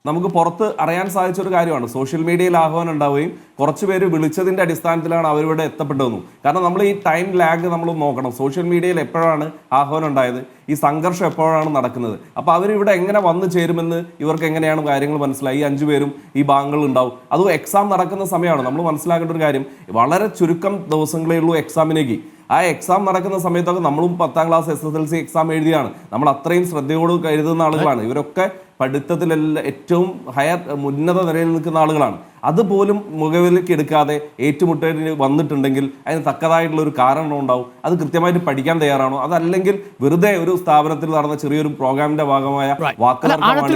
നമുക്ക് പുറത്ത് അറിയാൻ സാധിച്ച ഒരു കാര്യമാണ്. സോഷ്യൽ മീഡിയയിൽ ആഹ്വാനം ഉണ്ടാവുകയും കുറച്ച് പേര് വിളിച്ചതിൻ്റെ അടിസ്ഥാനത്തിലാണ് അവരിവിടെ എത്തപ്പെട്ടതെന്നും. കാരണം നമ്മൾ ഈ ടൈം ലാഗ് നമ്മൾ നോക്കണം. സോഷ്യൽ മീഡിയയിൽ എപ്പോഴാണ് ആഹ്വാനം ഉണ്ടായത്, ഈ സംഘർഷം എപ്പോഴാണ് നടക്കുന്നത്, അപ്പോൾ അവരിവിടെ എങ്ങനെ വന്നു ചേരുമെന്ന് ഇവർക്ക് എങ്ങനെയാണ് കാര്യങ്ങൾ മനസ്സിലായി. ഈ 5 പേരും ഈ ഭാഗങ്ങളിൽ ഉണ്ടാവും. അതും എക്സാം നടക്കുന്ന സമയമാണ്. നമ്മൾ മനസ്സിലാക്കേണ്ട ഒരു കാര്യം, വളരെ ചുരുക്കം ദിവസങ്ങളേ ഉള്ളൂ എക്സാമിനേക്ക്. ആ എക്സാം നടക്കുന്ന സമയത്തൊക്കെ നമ്മളും 10ാം ക്ലാസ് SSLC എക്സാം എഴുതിയാണ്. നമ്മൾ അത്രയും ശ്രദ്ധയോട് കരുതുന്ന ആളുകളാണ്. ഇവരൊക്കെ പഠിത്തത്തിലെല്ലാം ഏറ്റവും ഉന്നത നിലയിൽ നിൽക്കുന്ന ആളുകളാണ്. അതുപോലും മുഖവിലേക്ക് എടുക്കാതെ ഏറ്റുമുട്ടലിന് വന്നിട്ടുണ്ടെങ്കിൽ അതിന് തക്കതായിട്ടുള്ള ഒരു കാരണം ഉണ്ടാവും. അത് കൃത്യമായിട്ട് പഠിക്കാൻ തയ്യാറാണോ, അതല്ലെങ്കിൽ വെറുതെ ഒരു സ്ഥാപനത്തിൽ നടന്ന ചെറിയൊരു പ്രോഗ്രാമിന്റെ ഭാഗമായ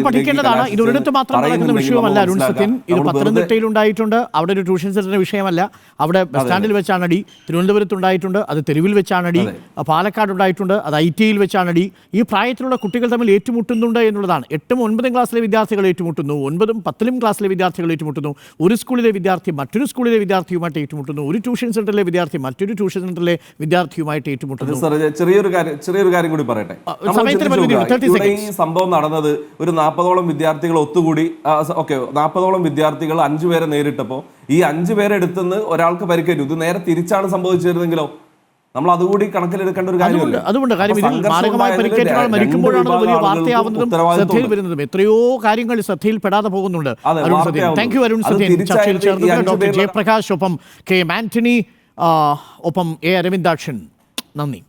പഠിക്കേണ്ടതാണ്. ഇത് ഒരിടത്ത് മാത്രം നടക്കുന്ന വിഷയമല്ല അരുൺ സത്യൻ. ഇത് പത്തനംതിട്ടയിൽ ഉണ്ടായിട്ടുണ്ട്. അവിടെ ഒരു ട്യൂഷൻ സെന്ററിന്റെ വിഷയമല്ല. അവിടെ ബസ് സ്റ്റാൻഡിൽ വെച്ചാണടി. തിരുവനന്തപുരത്ത് ഉണ്ടായിട്ടുണ്ട്, അത് തെരുവിൽ വെച്ചാണടി. പാലക്കാട് ഉണ്ടായിട്ടുണ്ട്, അത് IT-യിൽ വെച്ചാണടി. ഈ പ്രായത്തിലുള്ള കുട്ടികൾ തമ്മിൽ ഏറ്റുമുട്ടുന്നുണ്ട് എന്നുള്ളതാണ്. 8ഉം 9ഉം ക്ലാസ്സിലെ വിദ്യാർത്ഥികൾ ഏറ്റുമുട്ടുന്നു, 9ഉം 10ലും ക്ലാസ്സിലെ വിദ്യാർത്ഥികൾ ഏറ്റുമുട്ടുന്നു. ഒരു സ്കൂളിലെ വിദ്യാർത്ഥി മറ്റൊരു സ്കൂളിലെ വിദ്യാർത്ഥിയുമായിട്ട് ഏറ്റുമുട്ടുന്നു. ഒരു ട്യൂഷൻ സെന്ററിലെ വിദ്യാർത്ഥി മറ്റൊരു ട്യൂഷൻ സെന്ററിലെ വിദ്യാർത്ഥിയുമായിട്ട് ഏറ്റുമുട്ടുന്നു. ചെറിയൊരു കാര്യം കൂടി പറയട്ടെ. ഈ സംഭവം നടന്നത് ഒരു 40ഓളം വിദ്യാർത്ഥികൾ ഒത്തുകൂടി, 40ഓളം വിദ്യാർത്ഥികൾ 5 പേരെ നേരിട്ടപ്പോൾ ഈ 5 പേരെ എടുത്തുനിന്ന് ഒരാൾക്ക് പരിക്കേറ്റു. ഇത് നേരെ തിരിച്ചാണ് സംഭവിച്ചിരുന്നെങ്കിലോ? നമ്മൾ അതുകൂടി കണക്കിലെടുക്കേണ്ട ഒരു കാര്യമല്ല. അതുകൊണ്ട് കാര്യം ഇതിൽ മാരകമായ പരിക്കേറ്റ മരിക്കുമ്പോഴാണ് വലിയ വാർത്തയാവുന്നതും ശ്രദ്ധയിൽ വരുന്നതും. എത്രയോ കാര്യങ്ങൾ ശ്രദ്ധയിൽപ്പെടാതെ പോകുന്നുണ്ട്. Thank you Arun Sathyan. ചർച്ചയിൽ ചേർന്നത് ഡോക്ടർ ജയപ്രകാശ്, ഒപ്പം K. ആന്റണി, ഒപ്പം A. അരവിന്ദാക്ഷൻ. നന്ദി.